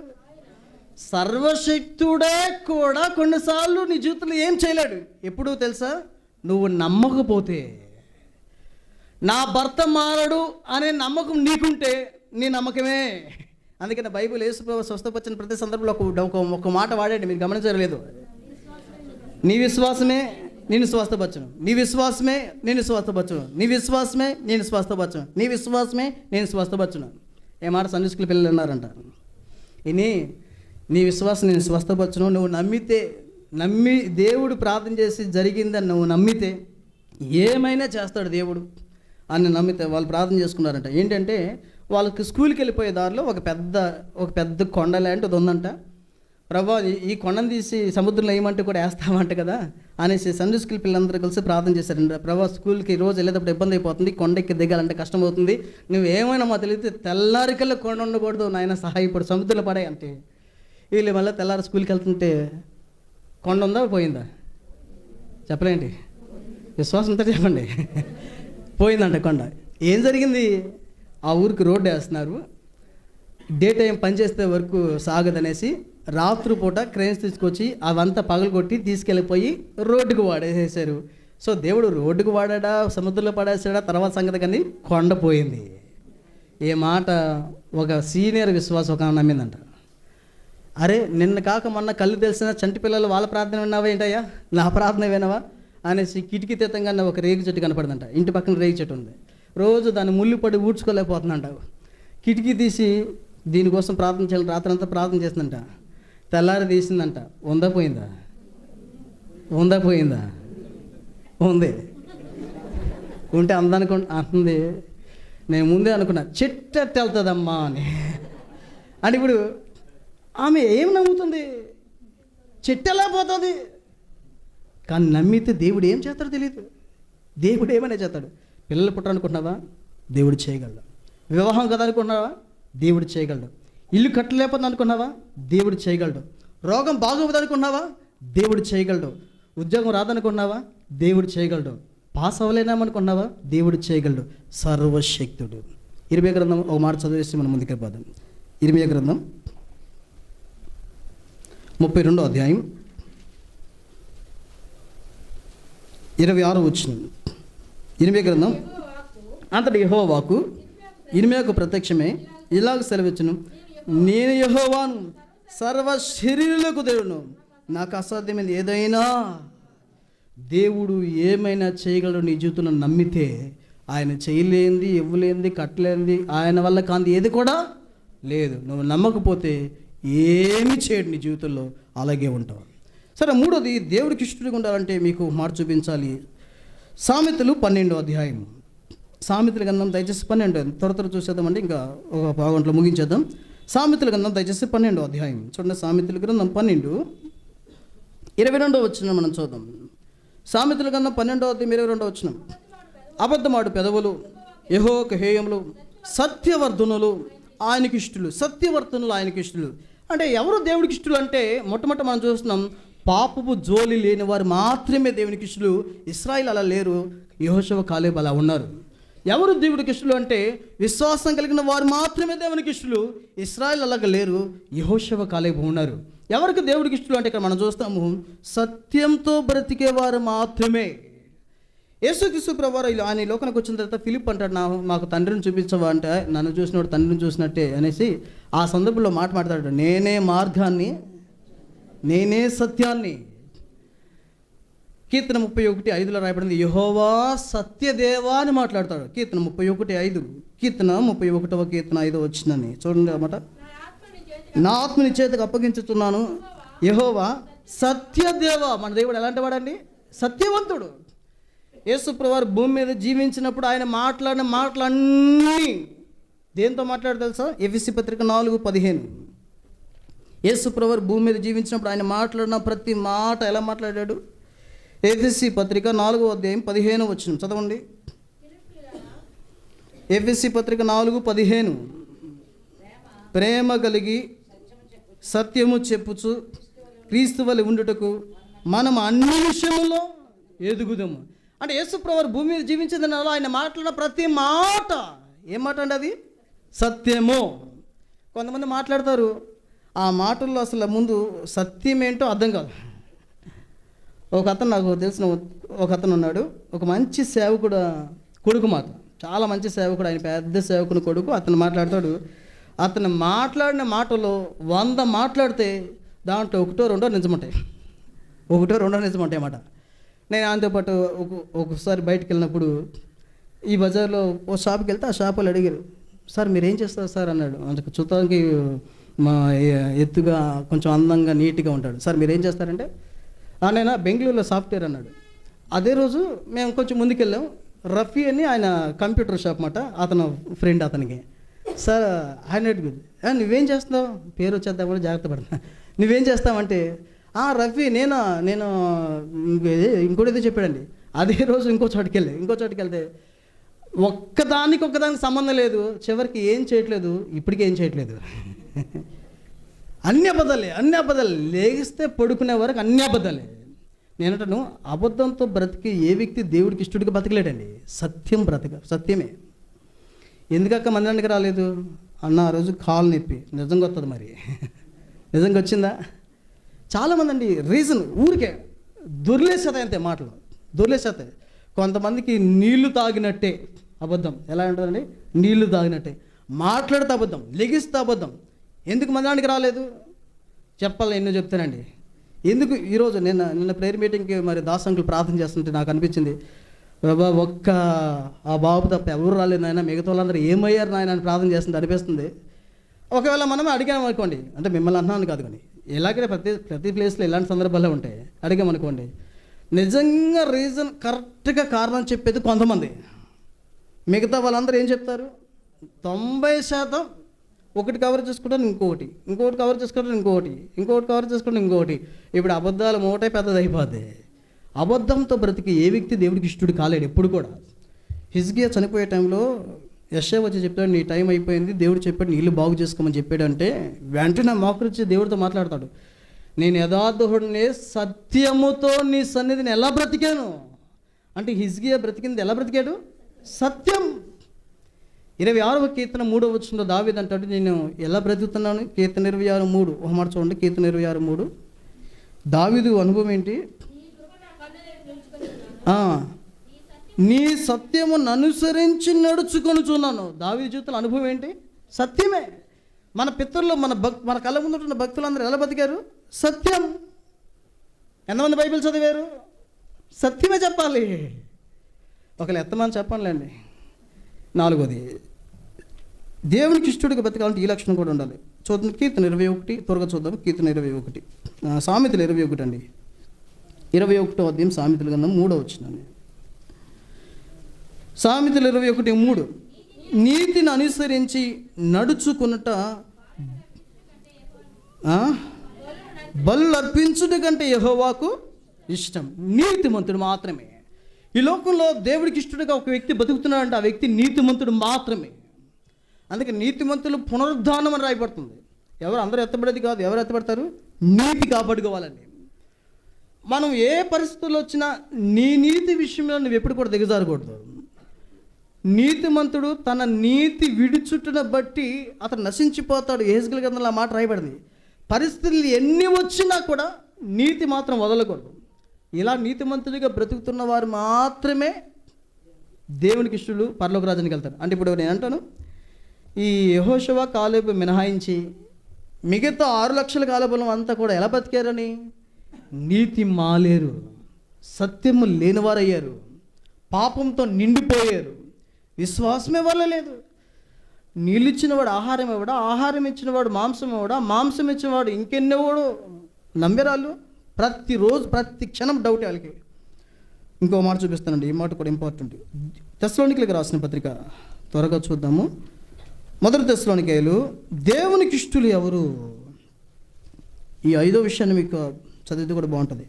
సర్వశక్తుడే కూడా కొన్నిసార్లు నీ జీవితంలో ఏం చేయలేడు. ఎప్పుడు తెలుసా? నువ్వు నమ్మకపోతే. నా భర్త మారడు అనే నమ్మకం నీకుంటే నీ నమ్మకమే. అందుకని బైబిల్ యేసుప్రభువు స్వస్థపరిచిన ప్రతి సందర్భంలో ఒక మాట వాడండి, మీరు గమనించలేదు. నీ విశ్వాసమే నేను స్వస్థపరచును, నీ విశ్వాసమే నేను స్వస్థపరచును, నీ విశ్వాసమే నేను స్వస్థపరచును, నీ విశ్వాసమే నేను స్వస్థపరచును. ఏ మాట సండే స్కూల్ పిల్లలు అన్నారంట. ఇని నీ విశ్వాసం నేను స్వస్థపరచును, నువ్వు నమ్మి దేవుడు ప్రార్థన చేసి జరిగిందని నువ్వు నమ్మితే ఏమైనా చేస్తాడు దేవుడు అని నమ్మితే వాళ్ళు ప్రార్థన చేసుకున్నారంట. ఏంటంటే వాళ్ళకి స్కూల్కి వెళ్ళిపోయే దారిలో ఒక పెద్ద కొండ లాంటిది ఉందంట. ప్రభా ఈ కొండను తీసి సముద్రంలో వేయమంటే కూడా వేస్తామంట కదా అనేసి సండే స్కూల్ పిల్లలందరూ కలిసి ప్రార్థన చేశారంట. ప్రభా స్కూల్కి రోజు వెళ్ళేటప్పుడు ఇబ్బంది అయిపోతుంది, కొండెక్కి దిగాలంటే కష్టం అవుతుంది, నువ్వు ఏమైనా మా తెలియదు తెల్లారికల్లా కొండ ఉండకూడదు నాయన, సహాయపడు, సముద్రంలో పడే అంటే. వీళ్ళు మళ్ళీ తెల్లారి స్కూల్కి వెళ్తుంటే కొండ ఉందా పోయిందా చెప్పలేండి, విశ్వాసం అంతా చెప్పండి. పోయిందంట కొండ. ఏం జరిగింది? ఆ ఊరికి రోడ్డు వేస్తున్నారు, డే టైం పనిచేస్తే వరకు సాగదనేసి రాత్రిపూట క్రేన్స్ తీసుకొచ్చి అవంతా పగలగొట్టి తీసుకెళ్ళిపోయి రోడ్డుకు వాడేసేసారు. సో దేవుడు రోడ్డుకు వాడా, సముద్రంలో పడేసాడా తర్వాత సంగతి, కానీ కొండ పోయింది. ఏ మాట ఒక సీనియర్ విశ్వాసం ఒక నమ్మిందంట. అరే నిన్న కాక మొన్న కళ్ళు తెలిసిన చంటి పిల్లలు వాళ్ళ ప్రార్థన విన్నావా ఏంటయ్యా, నా ప్రార్థన వినవా అనేసి కిటికీ తీతంగా ఒక రేగు చెట్టు కనపడిందంట. ఇంటి పక్కన రేగు చెట్టు ఉంది. రోజు దాన్ని ముళ్ళు పడి ఊడ్చుకోలేకపోతుందంట. కిటికీ తీసి దీనికోసం ప్రార్థన చేయాలి, రాత్రి అంతా ప్రార్థన చేసిందంట. తెల్లారి తీసిందంట. ఉందా పోయిందా? ఉంది. ఉంటే అంటుంది. నేను ముందే అనుకున్నా చెట్టు వెళ్తుందమ్మా అని. అంటే ఇప్పుడు ఆమె ఏం నమ్ముతుంది? చెట్టు ఎలా పోతుంది? కానీ నమ్మితే దేవుడు ఏం చేస్తాడో తెలియదు. దేవుడు ఏమైనా చేస్తాడు. పిల్లలు పుట్టాలనుకుంటున్నావా? దేవుడు చేయగలడు. వివాహం కదా అనుకుంటున్నావా? దేవుడు చేయగలడు. ఇల్లు కట్టలేకపోతే అనుకున్నావా? దేవుడు చేయగలడు. రోగం బాగోదు అనుకున్నావా? దేవుడు చేయగలడు. ఉద్యోగం రాదనుకున్నావా? దేవుడు చేయగలడు. పాస్ అవ్వలేనామనుకున్నావా? దేవుడు చేయగలడు. సర్వశక్తుడు. ఇర్మియా గ్రంథం ఒక మాట చదివేసి మనం ముందుకు పోదాం. ఇర్మియా గ్రంథం 32వ అధ్యాయం 26వ వచనం. ఇర్మియా గ్రంథం అంతటి యెహోవా వాక్కు ఇర్మియాకు ప్రత్యక్షమే ఇలాగ సెలవిచ్చును, నేను యెహోవాను, సర్వ శరీరులకు దేవుడును, నాకు అసాధ్యమైనది ఏదైనా. దేవుడు ఏమైనా చేయగలడు. నీ జీవితంలో నమ్మితే ఆయన చేయలేంది, ఇవ్వలేంది, కట్టలేంది, ఆయన వల్ల కాంది ఏది కూడా లేదు. నువ్వు నమ్మకపోతే ఏమి చేయడు నీ జీవితంలో, అలాగే ఉంటావు. సరే, మూడోది దేవుడికి ఇష్టంగా ఉండాలంటే మీకు మాట చూపించాలి. సామెతలు 12వ అధ్యాయం. సామెతల గ్రంథం దయచేసి 12 త్వర చూసేద్దామండి, ఇంకా ఒక పావుగంటలో ముగించేద్దాం. సామెతల గ్రంథం దయచేసి 12వ అధ్యాయం చూడండి. సామెతల గ్రంథం 12:22 వచనం మనం చూద్దాం. సామెతల గ్రంథం 12వ అధ్యాయం 22వ వచనం. అబద్ధమాడు పెదవులు యెహోవాకు హేయములు, సత్యవర్ధనులు ఆయనకి ఇష్టలు. సత్యవర్ధనులు ఆయనకి ఇష్టలు అంటే ఎవరు దేవుడికి ఇష్టలు అంటే మొట్టమొదట మనం చూస్తున్నాం, పాపపు జోలి లేని వారు మాత్రమే దేవునికి ఇష్టలు. ఇశ్రాయేలు అలా లేరు, యెహోషువ కాలేబు అలా ఉన్నారు. ఎవరు దేవుడికి ఇష్టలు అంటే విశ్వాసం కలిగిన వారు మాత్రమే దేవునికి ఇష్టలు. ఇశ్రాయేలు అలాగ లేరు, యెహోషువ కాలేబు ఉన్నారు. ఎవరికి దేవుడికి ఇష్టలు అంటే ఇక్కడ మనం చూస్తాము, సత్యంతో బ్రతికే వారు మాత్రమే. యేసుక్రీస్తు ప్రభువారు ఆయన ఈ లోకానికి వచ్చిన తర్వాత ఫిలిప్ అంటాడు, మాకు తండ్రిని చూపించవా అంటే, నన్ను చూసినోడు తండ్రిని చూసినట్టే అనేసి ఆ సందర్భంలో మాట్లాడతాడు. నేనే మార్గాన్ని, నేనే సత్యాన్ని. కీర్తన 31:5 రాయబడింది, యెహోవా సత్యదేవా అని మాట్లాడతాడు. కీర్తన 31:5, కీర్తన 31వ కీర్తన 5వ వచనాన్ని చూడండి అన్నమాట. నా ఆత్మని చేతికి అప్పగించుతున్నాను, యెహోవా సత్యదేవ. మన దేవుడు ఎలాంటి వాడండి? సత్యవంతుడు. యేసు ప్రభువారు భూమి మీద జీవించినప్పుడు ఆయన మాట్లాడిన మాటలన్నీ దేంతో మాట్లాడు తెలుసా? ఎఫెసీ పత్రిక 4:15. యేసు ప్రభువారు భూమి మీద జీవించినప్పుడు ఆయన మాట్లాడిన ప్రతి మాట ఎలా మాట్లాడాడు? ఎఫెసీ పత్రిక 4వ అధ్యాయం 15వ వచనం చదవండి. ఎఫెసీ పత్రిక 4:15 ప్రేమ కలిగి సత్యము చెప్పుచు క్రీస్తు వలె ఉండుటకు మనం అన్ని విషయములో ఎదుగుదాము. అంటే యేసుప్రభువు భూమి మీద జీవించిన నెలలో ఆయన మాట్లాడిన ప్రతి మాట ఏం మాట అండి? అది సత్యము. కొంతమంది మాట్లాడతారు, ఆ మాటల్లో అసలు ముందు సత్యం ఏంటో అర్థం కాదు. ఒక అతను, నాకు తెలిసిన ఒక అతను ఉన్నాడు, ఒక మంచి సేవకుడు కొడుకు మాట, చాలా మంచి సేవకుడు, ఆయన పెద్ద సేవకుని కొడుకు. అతను మాట్లాడతాడు, అతను మాట్లాడిన మాటలో 100 మాట్లాడితే దాంట్లో 1-2 నిజమంటాయి, 1-2 నిజమంటాయి అన్నమాట. నేను ఆయనతో పాటు ఒకసారి బయటకు వెళ్ళినప్పుడు ఈ బజార్లో ఓ షాప్కి వెళ్తే ఆ షాప్ వాళ్ళు అడిగారు, సార్ మీరు ఏం చేస్తారు సార్ అన్నాడు. అందుకు చూడటానికి మా ఎత్తుగా కొంచెం అందంగా నీట్గా ఉంటాడు. సార్ మీరు ఏం చేస్తారంటే, నేను బెంగళూరులో సాఫ్ట్వేర్ అన్నాడు. అదే రోజు మేము కొంచెం ముందుకెళ్ళాం, రఫీ అని ఆయన కంప్యూటర్ షాప్ మాట, అతను ఫ్రెండ్ అతనికి. సార్ ఆయన నువ్వేం చేస్తున్నావు, పేరు వచ్చేద్దాం కూడా జాగ్రత్త పడుతున్నా, నువ్వేం చేస్తావంటే, రఫీ నేను ఇంకోటి ఏదో చెప్పాడండి. అదే రోజు ఇంకో చోటుకి వెళ్తే ఒక్కదానికి సంబంధం లేదు, చివరికి ఏం చేయట్లేదు, ఇప్పటికీ ఏం చేయట్లేదు. అన్ని అబద్ధాలే, లేగిస్తే పడుకునే వరకు అన్ని అబద్ధాలే. నేనంటాను, అబద్ధంతో బ్రతికి ఏ వ్యక్తి దేవుడికి ఇష్టడికి బతకలేడండి. సత్యమే. ఎందుకక్క మందిరానికి రాలేదు అన్న, ఆ రోజు కాలు నొప్పి. నిజంగా వస్తుంది మరి, నిజంగా వచ్చిందా? చాలామంది అండి రీజన్ ఊరికే దొర్లేసేతాయి, అంతే మాటలు దొర్లేసేతాయి. కొంతమందికి నీళ్లు తాగినట్టే అబద్ధం. ఎలా ఉంటుందండి? నీళ్లు తాగినట్టే మాట్లాడితే అబద్ధం, లెగిస్తే అబద్ధం. ఎందుకు మందిరానికి రాలేదు చెప్పాలి, ఎన్నో చెప్తానండి. ఎందుకు ఈరోజు నిన్న ప్రేయర్ మీటింగ్కి మరి దాసంకులు ప్రార్థన చేస్తుంటే నాకు అనిపించింది, బాబా ఒక్క ఆ బాబు తప్ప ఎవరు రాలేదు నాయన, మిగతా వాళ్ళందరూ ఏమయ్యారు నాయన అని ప్రార్థన చేస్తుంటే అనిపిస్తుంది. ఒకవేళ మనం అడిగామనుకోండి, అంటే మిమ్మల్ని అన్నాను కాదు కానీ ఇలాగే ప్రతి ప్లేస్లో ఇలాంటి సందర్భాలే ఉంటాయి. అడిగామనుకోండి, నిజంగా రీజన్ కరెక్ట్గా కారణం చెప్పేది కొంతమంది, మిగతా వాళ్ళందరూ ఏం చెప్తారు? 90% ఒకటి కవర్ చేసుకుంటాను, ఇంకొకటి కవర్ చేసుకుంటాను, ఇంకొకటి కవర్ చేసుకుంటాను, ఇంకొకటి. ఇప్పుడు అబద్ధాలు మూటే పెద్దది అయిపోద్ది. అబద్ధంతో బ్రతికి ఏ వ్యక్తి దేవుడికి ఇష్టడు కాలేడు ఎప్పుడు కూడా. హిజ్కియా చనిపోయే టైంలో యెషయా వచ్చి చెప్పాడు, నీ టైం అయిపోయింది, దేవుడు చెప్పాడు నీ ఇల్లు బాగు చేసుకోమని చెప్పాడంటే వెంటనే మోకరించి దేవుడితో మాట్లాడతాడు, నేను యథార్థుడిని, సత్యముతో నీ సన్నిధిని ఎలా బ్రతికాను అంటే, హిజ్కియా బ్రతికింది ఎలా బ్రతికాడు? సత్యం. 26వ కీర్తన 3వ వచనంలో దావీదు అంటాడు, నేను ఎలా బ్రతుకుతున్నాను? కీర్తన 26:3 ఒక మాట చూడండి. కీర్తన 26:3 దావీదు అనుభవం ఏంటి? నీ సత్యమును అనుసరించి నడుచుకొనుచున్నాను. దావీదు జీవితంలో అనుభవం ఏంటి? సత్యమే. మన పితరులు మన కళ్ళ ముందు ఉన్న భక్తులందరూ ఎలా బతికారు? సత్యం. ఎంతమంది బైబిల్ చదివారు? సత్యమే చెప్పాలి. ఒకళ్ళు ఎత్తమని చెప్పండి. 4వది, దేవునికి ఇష్టడికి బతకాలంటే ఈ లక్షణం కూడా ఉండాలి. చూద్దాం కీర్తన 21, త్వరగా చూద్దాం. కీర్తన 21, సామెతలు 21 అండి, 21వ అధ్యాయం సామెతల గ్రంథం 3వ వచనం. సామెతలు 21:3, నీతిని అనుసరించి నడుచుకున్నట బలు అర్పించుట కంటే యెహోవాకు ఇష్టం. నీతిమంతుడు మాత్రమే. ఈ లోకంలో దేవుడికి ఇష్టడుగా ఒక వ్యక్తి బతుకుతున్నాడంటే ఆ వ్యక్తి నీతిమంతుడు మాత్రమే. అందుకే నీతిమంతులు పునరుద్ధానం అని రాయబడుతుంది. అందరూ ఎత్తబడేది కాదు. ఎవరు ఎత్తబడతారు? నీతి కాపాడుకోవాలండి. మనం ఏ పరిస్థితుల్లో వచ్చినా నీ నీతి విషయంలో నువ్వు ఎప్పుడు కూడా దిగజారకూడదు. నీతిమంతుడు తన నీతి విడుచుటను బట్టి అతను నశించిపోతాడు. యెహెజ్కేలు గ్రంథంలో ఆ మాట రాయబడింది. పరిస్థితులు ఎన్ని వచ్చినా కూడా నీతి మాత్రం వదలకూడదు. ఇలా నీతిమంతుడిగా బ్రతుకుతున్న వారు మాత్రమే దేవునికి ఇష్టలు, పరలోక రాజ్యానికి వెళ్తారు. అంటే ఇప్పుడు నేను అంటాను, ఈ యెహోషువ కాలేబు మినహాయించి మిగతా 6 లక్షల కాలేబులం అంతా కూడా ఎలా బతికారని? నీతి మాలేరు, సత్యము లేనివారయ్యారు, పాపంతో నిండిపోయారు, విశ్వాసమే వల్లలేదు. నీళ్ళు ఇచ్చినవాడు ఆహారం ఇవ్వడా, ఆహారం ఇచ్చినవాడు మాంసం ఇవ్వడా, మాంసం ఇచ్చినవాడు ఇంకెన్నెవాడు నమ్మెరాళ్ళు. ప్రతిరోజు ప్రతి క్షణం డౌట్ వాళ్ళకి. ఇంకో మాట చూపిస్తానండి, ఈ మాట కూడా ఇంపార్టెంట్. తెస్సలోనికీయులకు రాసిన పత్రిక త్వరగా చూద్దాము. 1 తెస్సలోనికీయులు, దేవునికి ఇష్టలు ఎవరు? ఈ 5వ విషయాన్ని మీకు చదివితే కూడా బాగుంటుంది.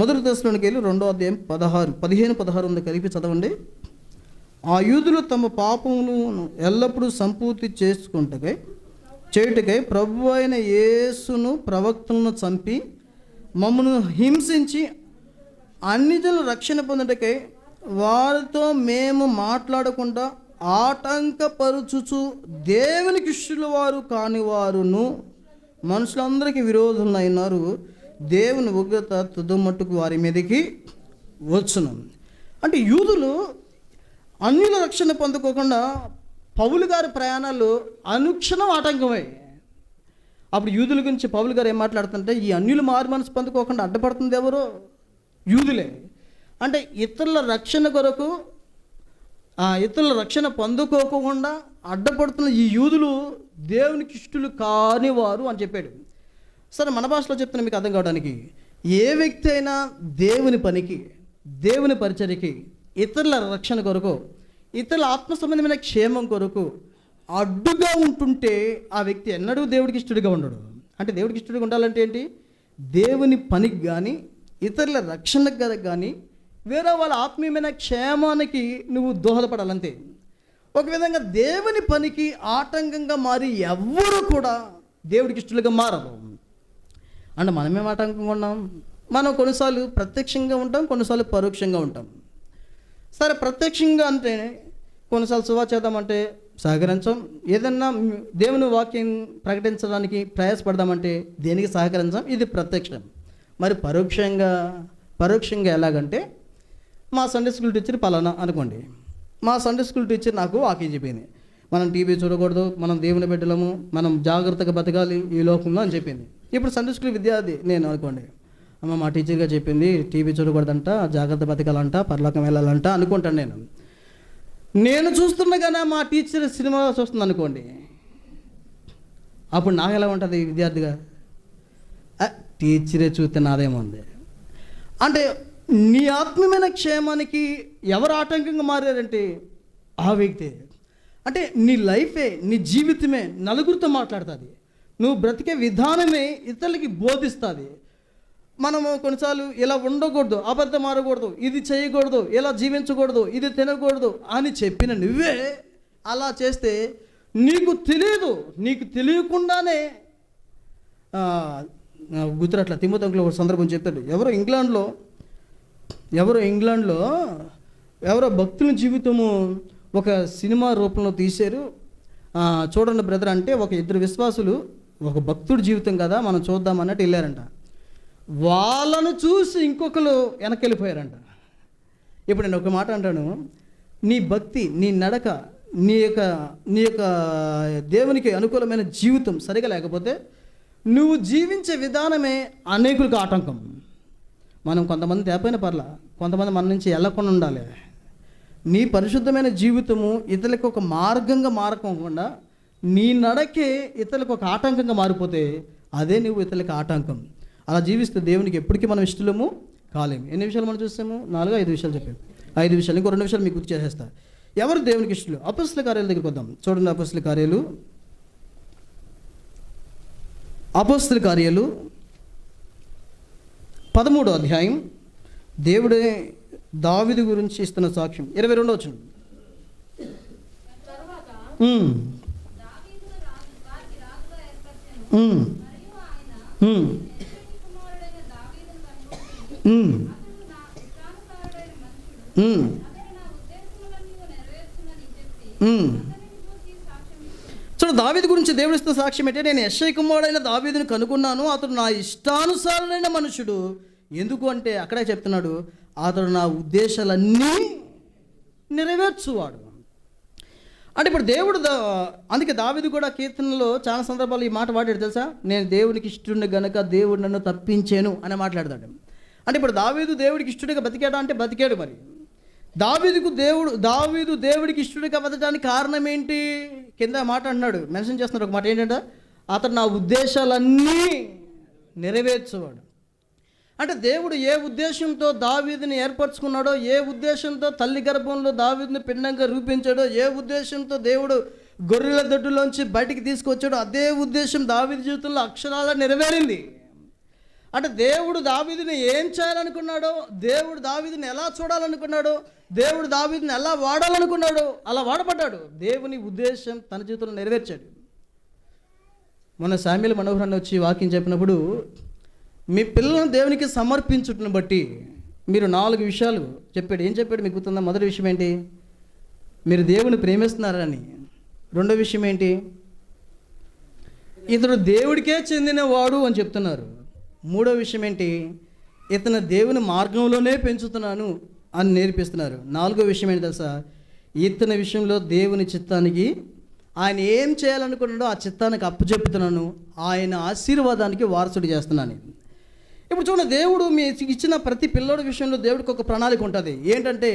1 తెస్సలోనికీయులు 2వ అధ్యాయం 15-16 ఉంది, కలిపి చదవండి. ఆ యూదులు తమ పాపములను ఎల్లప్పుడూ సంపూర్తి చేయుటకై ప్రభు అయిన యేసును ప్రవక్తలను చంపి మమ్మను హింసించి అన్ని జనులు రక్షణ పొందుటకై వారితో మేము మాట్లాడకుండా ఆటంకపరుచుచు దేవునికి ఇష్టల వారు కాని వారును మనుషులందరికీ విరోధులైనారు. దేవుని ఉగ్రత తుదమట్టుకు వారి మీదకి వచ్చును. అంటే యూదులు అన్యుల రక్షణ పొందుకోకుండా పౌలు గారి ప్రయాణాలు అనుక్షణం ఆటంకమై. అప్పుడు యూదుల గురించి పౌలు గారు ఏం మాట్లాడుతుంటే, ఈ అన్యులు మారు మనసు పొందుకోకుండా అడ్డపడుతుంది ఎవరో? యూదులే. అంటే ఇతరుల రక్షణ కొరకు, ఇతరుల రక్షణ పొందుకోకుండా అడ్డపడుతున్న ఈ యూదులు దేవునికి ఇష్టలు కాని వారు అని చెప్పాడు. సరే, మన భాషలో చెప్తున్నా మీకు అర్థం కావడానికి, ఏ వ్యక్తి అయినా దేవుని పనికి, దేవుని పరిచర్యకి, ఇతరుల రక్షణ కొరకు, ఇతరుల ఆత్మ సంబంధమైన క్షేమం కొరకు అడ్డుగా ఉంటుంటే ఆ వ్యక్తి ఎన్నడూ దేవుడికి ఇష్టడిగా ఉండడు. అంటే దేవుడికి ఇష్టడిగా ఉండాలంటే ఏంటి? దేవుని పనికి కానీ, ఇతరుల రక్షణకు కానీ, వేరే వాళ్ళ ఆత్మీయమైన క్షేమానికి నువ్వు దోహదపడాలంతే. ఒక విధంగా దేవుని పనికి ఆటంకంగా మారి ఎవ్వరూ కూడా దేవుడికి ఇష్టలుగా మారరు. అంటే మనమేం ఆటంకంగా ఉన్నాం? మనం కొన్నిసార్లు ప్రత్యక్షంగా ఉంటాం, కొన్నిసార్లు పరోక్షంగా ఉంటాం. సరే, ప్రత్యక్షంగా అంటే కొన్నిసార్లు చేద్దామంటే సహకరించాం, ఏదన్నా దేవుని వాక్యం ప్రకటించడానికి ప్రయాసపడదామంటే దేనికి సహకరించాం, ఇది ప్రత్యక్షం. మరి పరోక్షంగా ఎలాగంటే, మా సండే స్కూల్ టీచర్ పలానా అనుకోండి, మా సండే స్కూల్ టీచర్ నాకు వాక్యం చెప్పింది, మనం టీవీ చూడకూడదు, మనం దేవుని బిడ్డలము, మనం జాగ్రత్తగా బతకాలి ఈ లోకంలో అని చెప్పింది. ఇప్పుడు సండే స్కూల్ విద్యార్థి నేను అనుకోండి, అమ్మ మా టీచర్గా చెప్పింది టీవీ చూడకూడదంట, జాగ్రత్త బతకాలంట, పరలోకం వెళ్ళాలంట అనుకుంటాను. నేను చూస్తుండగానే మా టీచర్ సినిమా చూస్తుంది అనుకోండి, అప్పుడు నాకు ఎలా ఉంటుంది విద్యార్థిగా? టీచరే చూస్తే నాదేముంది? అంటే నీ ఆత్మీయమైన క్షేమానికి ఎవరు ఆటంకంగా మారారంటే ఆ వ్యక్తే. అంటే నీ లైఫే, నీ జీవితమే నలుగురితో మాట్లాడుతుంది, నువ్వు బ్రతికే విధానమే ఇతరులకి బోధిస్తుంది. మనము కొన్నిసార్లు ఇలా ఉండకూడదు, అబద్ధం ఆడకూడదు, ఇది చేయకూడదు, ఇలా జీవించకూడదు, ఇది తినకూడదు అని చెప్పిన నువ్వే అలా చేస్తే నీకు తెలియకుండానే గుర్తురట్ల తిమ్మతంకులో ఒక సందర్భం చెప్తాడు. ఎవరో ఇంగ్లాండ్లో భక్తుల జీవితము ఒక సినిమా రూపంలో తీశారు. చూడండి బ్రదర్ అంటే, ఒక ఇద్దరు విశ్వాసులు ఒక భక్తుడి జీవితం కదా మనం చూద్దాం అన్నట్టు వెళ్ళారంట. వాళ్ళను చూసి ఇంకొకరు వెనక్కి వెళ్ళిపోయారంట. ఇప్పుడు నేను ఒక మాట అంటాను, నీ భక్తి, నీ నడక, నీ యొక్క దేవునికి అనుకూలమైన జీవితం సరిగా లేకపోతే నువ్వు జీవించే విధానమే అనేకులకు ఆటంకం. మనం కొంతమంది తేపైన పర్లా, కొంతమంది మన నుంచి వెళ్ళకుండా ఉండాలి. నీ పరిశుద్ధమైన జీవితము ఇతరులకు ఒక మార్గంగా మారకుండా నీ నడకే ఇతరులకు ఒక ఆటంకంగా మారిపోతే అదే నువ్వు ఇతరులకు ఆటంకం. అలా జీవిస్తే దేవునికి ఎప్పటికీ మనం ఇష్టలము కాలేము. ఎన్ని విషయాలు మనం చూస్తాము? 4-5 విషయాలు చెప్పాము. 5 విషయాలు, ఇంకో 2 విషయాలు మీకు గుర్తు చేసేస్తా. ఎవరు దేవునికి ఇష్టలు? అపొస్తలుల కార్యాల దగ్గరికి వద్దాం. చూడండి, అపొస్తలుల కార్యాలు 13వ అధ్యాయం. దేవుడే దావీదు గురించి ఇస్తున్న సాక్ష్యం. 22వ వచనం. చూడు, దావీదు గురించి దేవుడు ఇస్తున్న సాక్ష్యం ఏంటంటే, నేను యెషయా కుమారుడైన దావీదుని కనుగొన్నాను, అతడు నా ఇష్టానుసారుడైన మనుషుడు. ఎందుకు అంటే అక్కడే చెప్తున్నాడు, అతడు నా ఉద్దేశాలన్నీ నెరవేర్చువాడు. అంటే ఇప్పుడు దేవుడు అందుకే దావీదు కూడా కీర్తనలో చాలా సందర్భాలు ఈ మాట వాడాడు తెలుసా, నేను దేవునికి ఇష్టుడిని గనక దేవుడు నన్ను తప్పించాను అని మాట్లాడతాడు. అంటే ఇప్పుడు దావీదు దేవుడికి ఇష్టడిగా బతికాడా అంటే బతికాడు. మరి దావీదు దేవుడికి ఇష్టడిగా బతకడానికి కారణం ఏంటి? కింద మాట అన్నాడు, మెన్షన్ చేస్తున్నాడు ఒక మాట ఏంటంటే, అతడు నా ఉద్దేశాలన్నీ నెరవేర్చేవాడు. అంటే దేవుడు ఏ ఉద్దేశంతో దావీదుని ఏర్పరచుకున్నాడో, ఏ ఉద్దేశంతో తల్లి గర్భంలో దావీదుని పిండంగా రూపించాడో, ఏ ఉద్దేశంతో దేవుడు గొర్రెల దొడ్డులోంచి బయటికి తీసుకొచ్చాడో, అదే ఉద్దేశం దావీదు జీవితంలో అక్షరాల నెరవేరింది. అంటే దేవుడు దావీదుని ఏం చేయాలనుకున్నాడో, దేవుడు దావీదుని ఎలా చూడాలనుకున్నాడో, దేవుడు దావీదుని ఎలా వాడాలనుకున్నాడో అలా వాడబడ్డాడు. దేవుని ఉద్దేశం తన జీవితంలో నెరవేర్చాడు. మొన్న శామ్యూయల్ మనోహరాన్ని వచ్చి వాక్యం చెప్పినప్పుడు, మీ పిల్లలను దేవునికి సమర్పించుటను బట్టి మీరు 4 విషయాలు చెప్పాడు. ఏం చెప్పాడు మీకు గుర్తుందా? మొదటి విషయం ఏంటి? మీరు దేవుని ప్రేమిస్తున్నారని. రెండో విషయం ఏంటి? ఇతడు దేవుడికే చెందినవాడు అని చెప్తున్నారు. మూడో విషయం ఏంటి? ఇతను దేవుని మార్గంలోనే పెంచుతున్నాను అని నేర్పిస్తున్నారు. నాలుగో విషయం ఏంటి తెలుసా? ఇతని విషయంలో దేవుని చిత్తానికి, ఆయన ఏం చేయాలనుకున్నాడో ఆ చిత్తానికి అప్పచెప్పుతున్నాను, ఆయన ఆశీర్వాదానికి వారసుడు చేస్తున్నాను. ఇప్పుడు చూడండి, దేవుడు మీ ఇచ్చిన ప్రతి పిల్లోడి విషయంలో దేవుడికి ఒక ప్రణాళిక ఉంటుంది. ఏంటంటే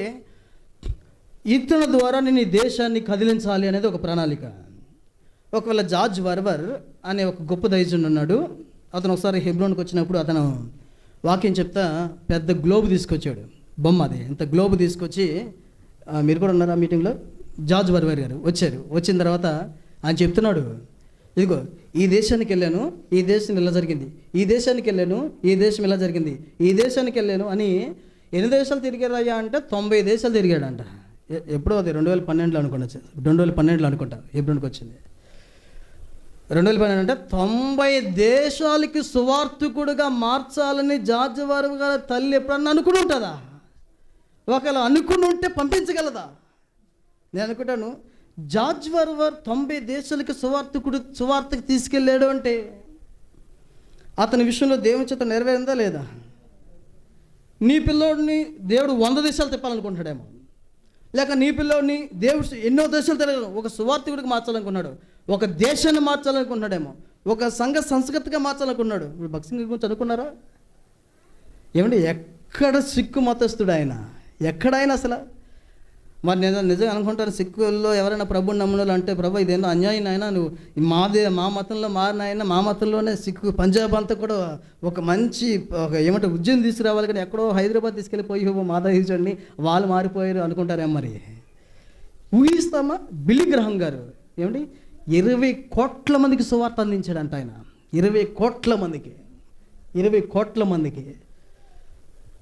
ఇతని ద్వారా నేను ఈ దేశాన్ని కదిలించాలి అనేది ఒక ప్రణాళిక. ఒకవేళ జార్జ్ వర్వర్ అనే ఒక గొప్ప దైవజనుడు ఉన్నాడు. అతను ఒకసారి హెబ్రోన్కి వచ్చినప్పుడు అతను వాక్యం చెప్తా పెద్ద గ్లోబ్ తీసుకొచ్చాడు, బొమ్మ. అది ఎంత గ్లోబ్ తీసుకొచ్చి, మీరు కూడా ఉన్నారు ఆ మీటింగ్లో, జార్జ్ వర్వర్ గారు వచ్చారు. వచ్చిన తర్వాత ఆయన చెప్తున్నాడు, ఇదిగో ఈ దేశానికి వెళ్ళాను, ఈ దేశం ఇలా జరిగింది, ఈ దేశానికి వెళ్ళాను, ఈ దేశం ఇలా జరిగింది, ఈ దేశానికి వెళ్ళాను అని. ఎన్ని దేశాలు తిరిగారయ్యా అంటే 90 దేశాలు తిరిగాడంట. ఎప్పుడో అది 2012లో అనుకుంటా, 2012లో అనుకుంటా హెబ్రోన్కి వచ్చింది. 2012 అంటే 90 దేశాలకి సువార్థికుడుగా మార్చాలని జార్జ్ వర్వర్ గారి తల్లి ఎప్పుడన్నా అనుకుని ఉంటుందా? ఒకవేళ అనుకుని ఉంటే పంపించగలదా? నేను అనుకుంటాను, జార్జ్ వర్వర్ 90 దేశాలకి సువార్తకు తీసుకెళ్ళాడు అంటే అతని విషయంలో దేవుని చేత నెరవేరిందా లేదా? నీ పిల్లోడిని దేవుడు 100 దేశాలు తిప్పాలనుకుంటాడేమో, లేక నీ పిల్లోడిని దేవుడు ఎన్నో దేశాలు తిరగదు, ఒక సువార్తికుడికి మార్చాలనుకున్నాడు, ఒక దేశాన్ని మార్చాలనుకున్నాడేమో, ఒక సంఘ సంస్కృతిగా మార్చాలనుకున్నాడు. ఇప్పుడు భక్తి గురించి అనుకున్నారా? ఏమంటే ఎక్కడ సిక్కు మతస్థుడు ఆయన, ఎక్కడైనా అసలు. మరి నిజంగా అనుకుంటారు సిక్కుల్లో ఎవరైనా ప్రభుని నమ్ములు అంటే, ప్రభు ఇదేందో అన్యాయం అయినా, నువ్వు మా మతంలో మారినాయన, మా మతంలోనే సిక్కు పంజాబ్ అంతా కూడా ఒక మంచి ఏమంటే ఉద్యమం తీసుకురావాలి, కానీ ఎక్కడో హైదరాబాద్ తీసుకెళ్ళిపోయి మాధవీజుడిని వాళ్ళు మారిపోయారు అనుకుంటారేమో. మరి ఊహిస్తామా? బిల్లీ గ్రహం గారు ఏమండి 20 కోట్ల మందికి సువార్త అందించాడంట ఆయన. 20 కోట్ల మందికి, 20 కోట్ల మందికి.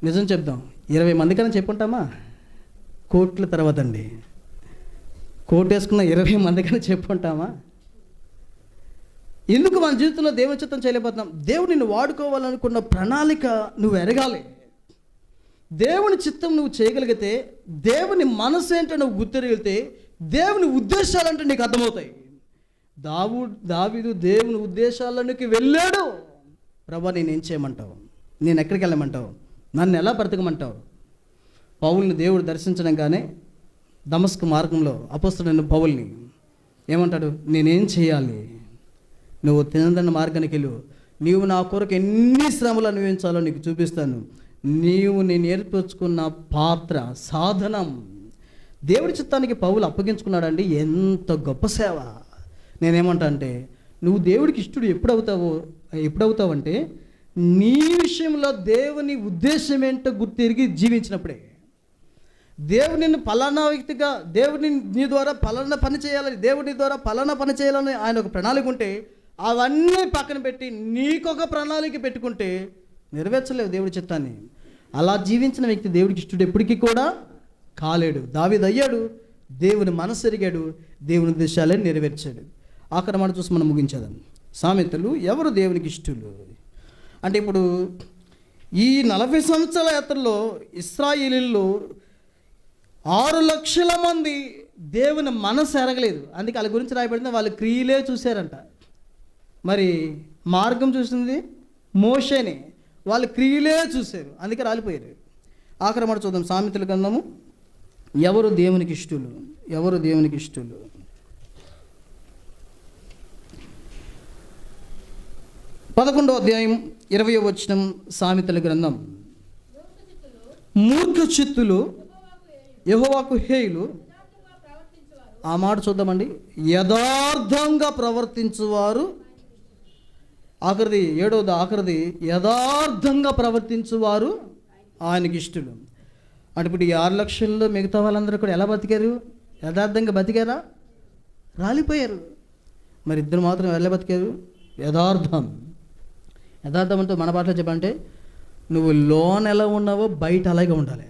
నిజం చెప్దాం, 20 మందికైనా చెప్పుంటామా? కోట్ల తర్వాత అండి, కోట్ వేసుకున్న 20 మందికైనా చెప్పుంటామా? ఎందుకు మన జీవితంలో దేవుని చిత్తం చేయలేకపోతున్నాం? దేవుడు నిన్ను వాడుకోవాలనుకున్న ప్రణాళిక నువ్వు ఎరగాలి. దేవుని చిత్తం నువ్వు చేయగలిగితే, దేవుని మనసు ఏంటో నువ్వు గుర్తిరిగితే, దేవుని ఉద్దేశాలంటే నీకు అర్థమవుతాయి. దావీదు దేవుని ఉద్దేశాలలోకి వెళ్ళాడు. ప్రభా నేనేం చేయమంటావు? నేను ఎక్కడికి వెళ్ళమంటావు? నన్ను ఎలా బ్రతకమంటావు? పౌల్ని దేవుడు దర్శించడంగానే దమస్కు మార్గంలో అపొస్తలుడైన పౌల్ని ఏమంటాడు? నేనేం చేయాలి? నువ్వు తినదన్న మార్గానికి వెళ్ళు, నీవు నా కొరకు ఎన్ని శ్రమలు అనుభవించాలో నీకు చూపిస్తాను, నీవు నేను ఏర్పరచుకున్న పాత్ర సాధనం. దేవుడి చిత్తానికి పౌలు అప్పగించుకున్నాడండి. ఎంత గొప్ప సేవ! నేనేమంటా అంటే, నువ్వు దేవుడికి ఇష్టడు ఎప్పుడవుతావంటే నీ విషయంలో దేవుని ఉద్దేశం ఏంటో గుర్తిరిగి జీవించినప్పుడే. దేవుడు నిన్ను ఫలానా వ్యక్తిగా, దేవుడిని నీ ద్వారా ఫలానా పని చేయాలని, దేవుడి ద్వారా ఫలానా పని చేయాలని ఆయన ఒక ప్రణాళిక ఉంటే, అవన్నీ పక్కన పెట్టి నీకొక ప్రణాళిక పెట్టుకుంటే నెరవేర్చలేవు దేవుడి చిత్తాన్ని. అలా జీవించిన వ్యక్తి దేవుడికి ఇష్టడు ఎప్పటికీ కూడా కాలేడు. దావీదు అయ్యాడు, దేవుని మనసు ఎరిగాడు, దేవుని ఉద్దేశాలే నెరవేర్చాడు. ఆఖరి మాట చూసి మనం ముగించేదాం. సామెతలు ఎవరు దేవునికి ఇష్టలు అంటే, ఇప్పుడు ఈ 40 సంవత్సరాల యాత్రలో ఇశ్రాయేలీయుల్లో 6 లక్షల మంది దేవుని మనసు ఎరగలేదు. అందుకే వాళ్ళ గురించి రాయబడింది, వాళ్ళు క్రియలే చూశారంట. మరి మార్గం చూసింది మోషేనే, వాళ్ళు క్రియలే చూశారు, అందుకే రాలిపోయారు. ఆఖరి మాట చూద్దాం, సామెతల గ్రంథము ఎవరు దేవునికి ఇష్టలు, ఎవరు దేవునికి ఇష్టలు. 11వ అధ్యాయం 20వ వచనం, సామెతల గ్రంథం. మూర్ఖ చిత్తులు యెహోవాకు హేయులు. ఆ మాట చూద్దామండి. యథార్థంగా ప్రవర్తించువారు, ఆఖరిది 7వది, ఆఖరిది యథార్థంగా ప్రవర్తించువారు ఆయనకి ఇష్టలు. అంటే ఇప్పుడు ఈ 6 లక్షల్లో మిగతా వాళ్ళందరూ కూడా ఎలా బతికారు? యథార్థంగా బతికారా? రాలిపోయారు. మరి ఇద్దరు మాత్రం ఎలా బతికారు? యథార్థం. యథార్థం అంటే మన భాషలో చెప్పాలంటే నువ్వు లోన్ ఎలా ఉన్నావో బయట అలాగే ఉండాలి.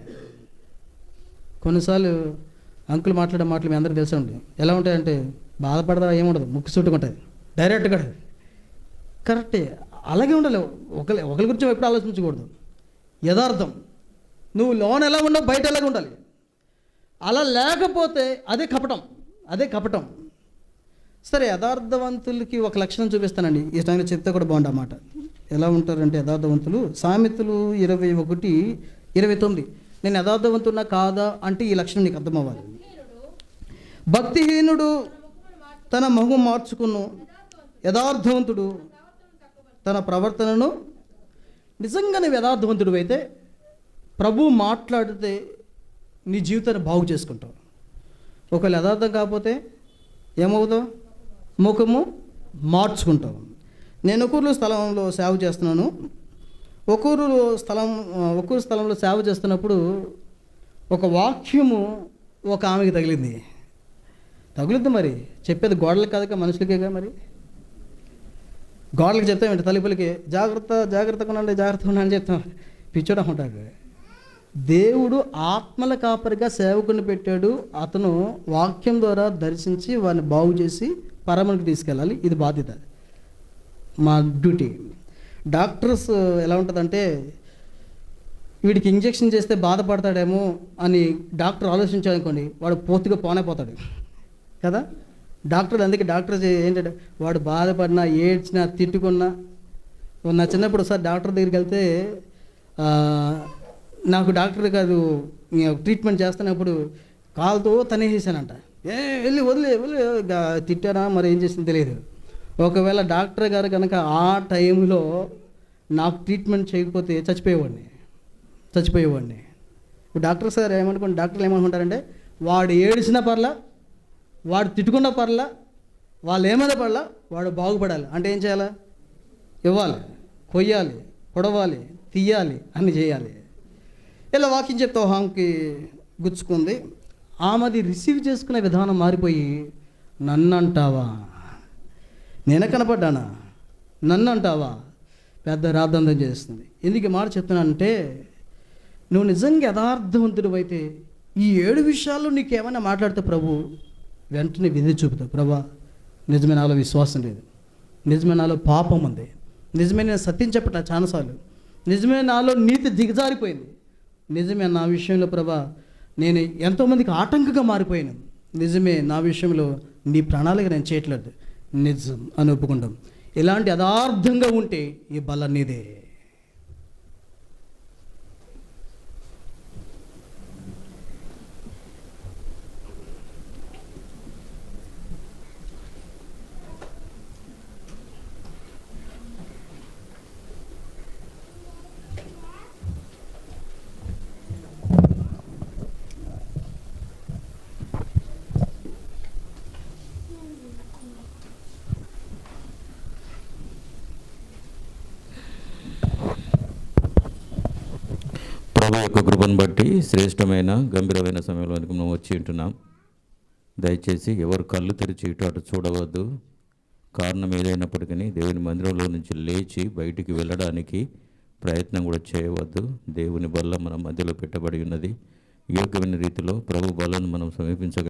కొన్నిసార్లు అంకుల్ మాట్లాడే మాటలు మీ అందరికీ తెలిసే ఉంటాయి. ఎలా ఉంటాయంటే బాధపడదా ఏముండదు, ముక్కు చుట్టుకుంటుంది డైరెక్ట్గా. కరెక్టే, అలాగే ఉండాలి. ఒకరి గురించి ఎప్పుడు ఆలోచించకూడదు. యథార్థం, నువ్వు లోన్ ఎలా ఉన్నావు బయట ఎలాగే ఉండాలి. అలా లేకపోతే అదే కపటం. సరే, యథార్థవంతులకి ఒక లక్షణం చూపిస్తానండి. ఈ టైంలో చెప్తే కూడా బాగుండన్నమాట. ఎలా ఉంటారంటే యథార్థవంతులు, సామెతలు 21:29. నేను యథార్థవంతున్నా కాదా అంటే ఈ లక్షణం నీకు అర్థమవ్వాలి. భక్తిహీనుడు తన మొహం మార్చుకును, యథార్థవంతుడు తన ప్రవర్తనను. నిజంగా నువ్వు యథార్థవంతుడు అయితే ప్రభు మాట్లాడితే నీ జీవితాన్ని బాగు చేసుకుంటావు. ఒకవేళ యథార్థం కాకపోతే ఏమవుతావు? ముఖము మార్చుకుంటావు. నేను ఒక్కూరు స్థలంలో సేవ చేస్తున్నాను. ఒక్కూరు స్థలంలో సేవ చేస్తున్నప్పుడు ఒక వాక్యము ఒక ఆమెకి తగులుద్ది. మరి చెప్పేది గోడలకు కాదుగా, మనుషులకేగా. మరి గోడలకు చెప్తామేంటి, తలుపులకి జాగ్రత్తగా ఉండండి అని చెప్తాం. పిచ్చోడు ఉంటాడు. దేవుడు ఆత్మల కాపరిగా సేవకుని పెట్టాడు. అతను వాక్యం ద్వారా దర్శించి వారిని బాగు చేసి పరమునికి తీసుకెళ్ళాలి. ఇది బాధ్యత, మా డ్యూటీ. డాక్టర్స్ ఎలా ఉంటుందంటే వీడికి ఇంజెక్షన్ చేస్తే బాధపడతాడేమో అని డాక్టర్ ఆలోచించాలనుకోండి, వాడు పూర్తిగా పోతాడు కదా. అందుకే డాక్టర్స్ ఏంటంటే వాడు బాధపడినా, ఏడ్చినా, తిట్టుకున్నా. నా చిన్నప్పుడు ఒకసారి డాక్టర్ దగ్గరికి వెళ్తే నాకు డాక్టర్ కాదు ట్రీట్మెంట్ చేస్తున్నప్పుడు కాలుతో తనేసేసానంట. వెళ్ళి వదిలే తిట్టానా మరి ఏం చేసింది తెలియదు. ఒకవేళ డాక్టర్ గారు కనుక ఆ టైంలో నాకు ట్రీట్మెంట్ చేయకపోతే చచ్చిపోయేవాడిని. ఇప్పుడు డాక్టర్ సార్ డాక్టర్లు ఏమనుకుంటారంటే వాడు ఏడిసినా పర్లా, వాడు తిట్టుకున్న పర్లా, వాళ్ళు ఏమైనా పర్లా, వాడు బాగుపడాలి అంటే ఏం చేయాలి? ఇవ్వాలి, కొయ్యాలి, పొడవాలి, తీయాలి, అన్నీ చేయాలి. ఇలా వాక్యం చెప్తే ఆమెకి గుచ్చుకుంది. ఆమెది రిసీవ్ చేసుకునే విధానం మారిపోయి నన్ను అంటావా, నేను కనపడ్డానా, నన్ను అంటావా, పెద్ద రాద్ధాంతం చేస్తుంది. ఎందుకు మాట చెప్తున్నానంటే నువ్వు నిజంగా యథార్థవంతుడు అయితే ఈ 7 విషయాల్లో నీకేమైనా మాట్లాడితే ప్రభు వెంటనే విధి చూపుతావు. ప్రభా, నిజమే నాలో విశ్వాసం లేదు, నిజమే నాలో పాపం ఉంది, నిజమే నేను సత్యం చెప్పట్లా చాలాసార్లు, నిజమే నాలో నీతి దిగజారిపోయింది, నిజమే నా విషయంలో ప్రభా నేను ఎంతోమందికి ఆటంకంగా మారిపోయాను, నిజమే నా విషయంలో నీ ప్రణాళిక నేను చేయట్లేదు, నిజం అని ఒప్పుకుంటాం. ఇలాంటి యథార్థంగా ఉంటే ఈ బలం నీదే. ప్రభు యొక్క కృపను బట్టి శ్రేష్టమైన గంభీరమైన సమయంలోనికి మనం వచ్చి ఉంటున్నాం. దయచేసి ఎవరు కళ్ళు తెరిచి ఇటు అటు చూడవద్దు. కారణం ఏదైనప్పటికీ దేవుని మందిరంలో నుంచి లేచి బయటికి వెళ్ళడానికి ప్రయత్నం కూడా చేయవద్దు. దేవుని బల్ల మన మధ్యలో పెట్టబడి ఉన్నది. యోగ్యమైన రీతిలో ప్రభు బలను మనం సమీపించగలం.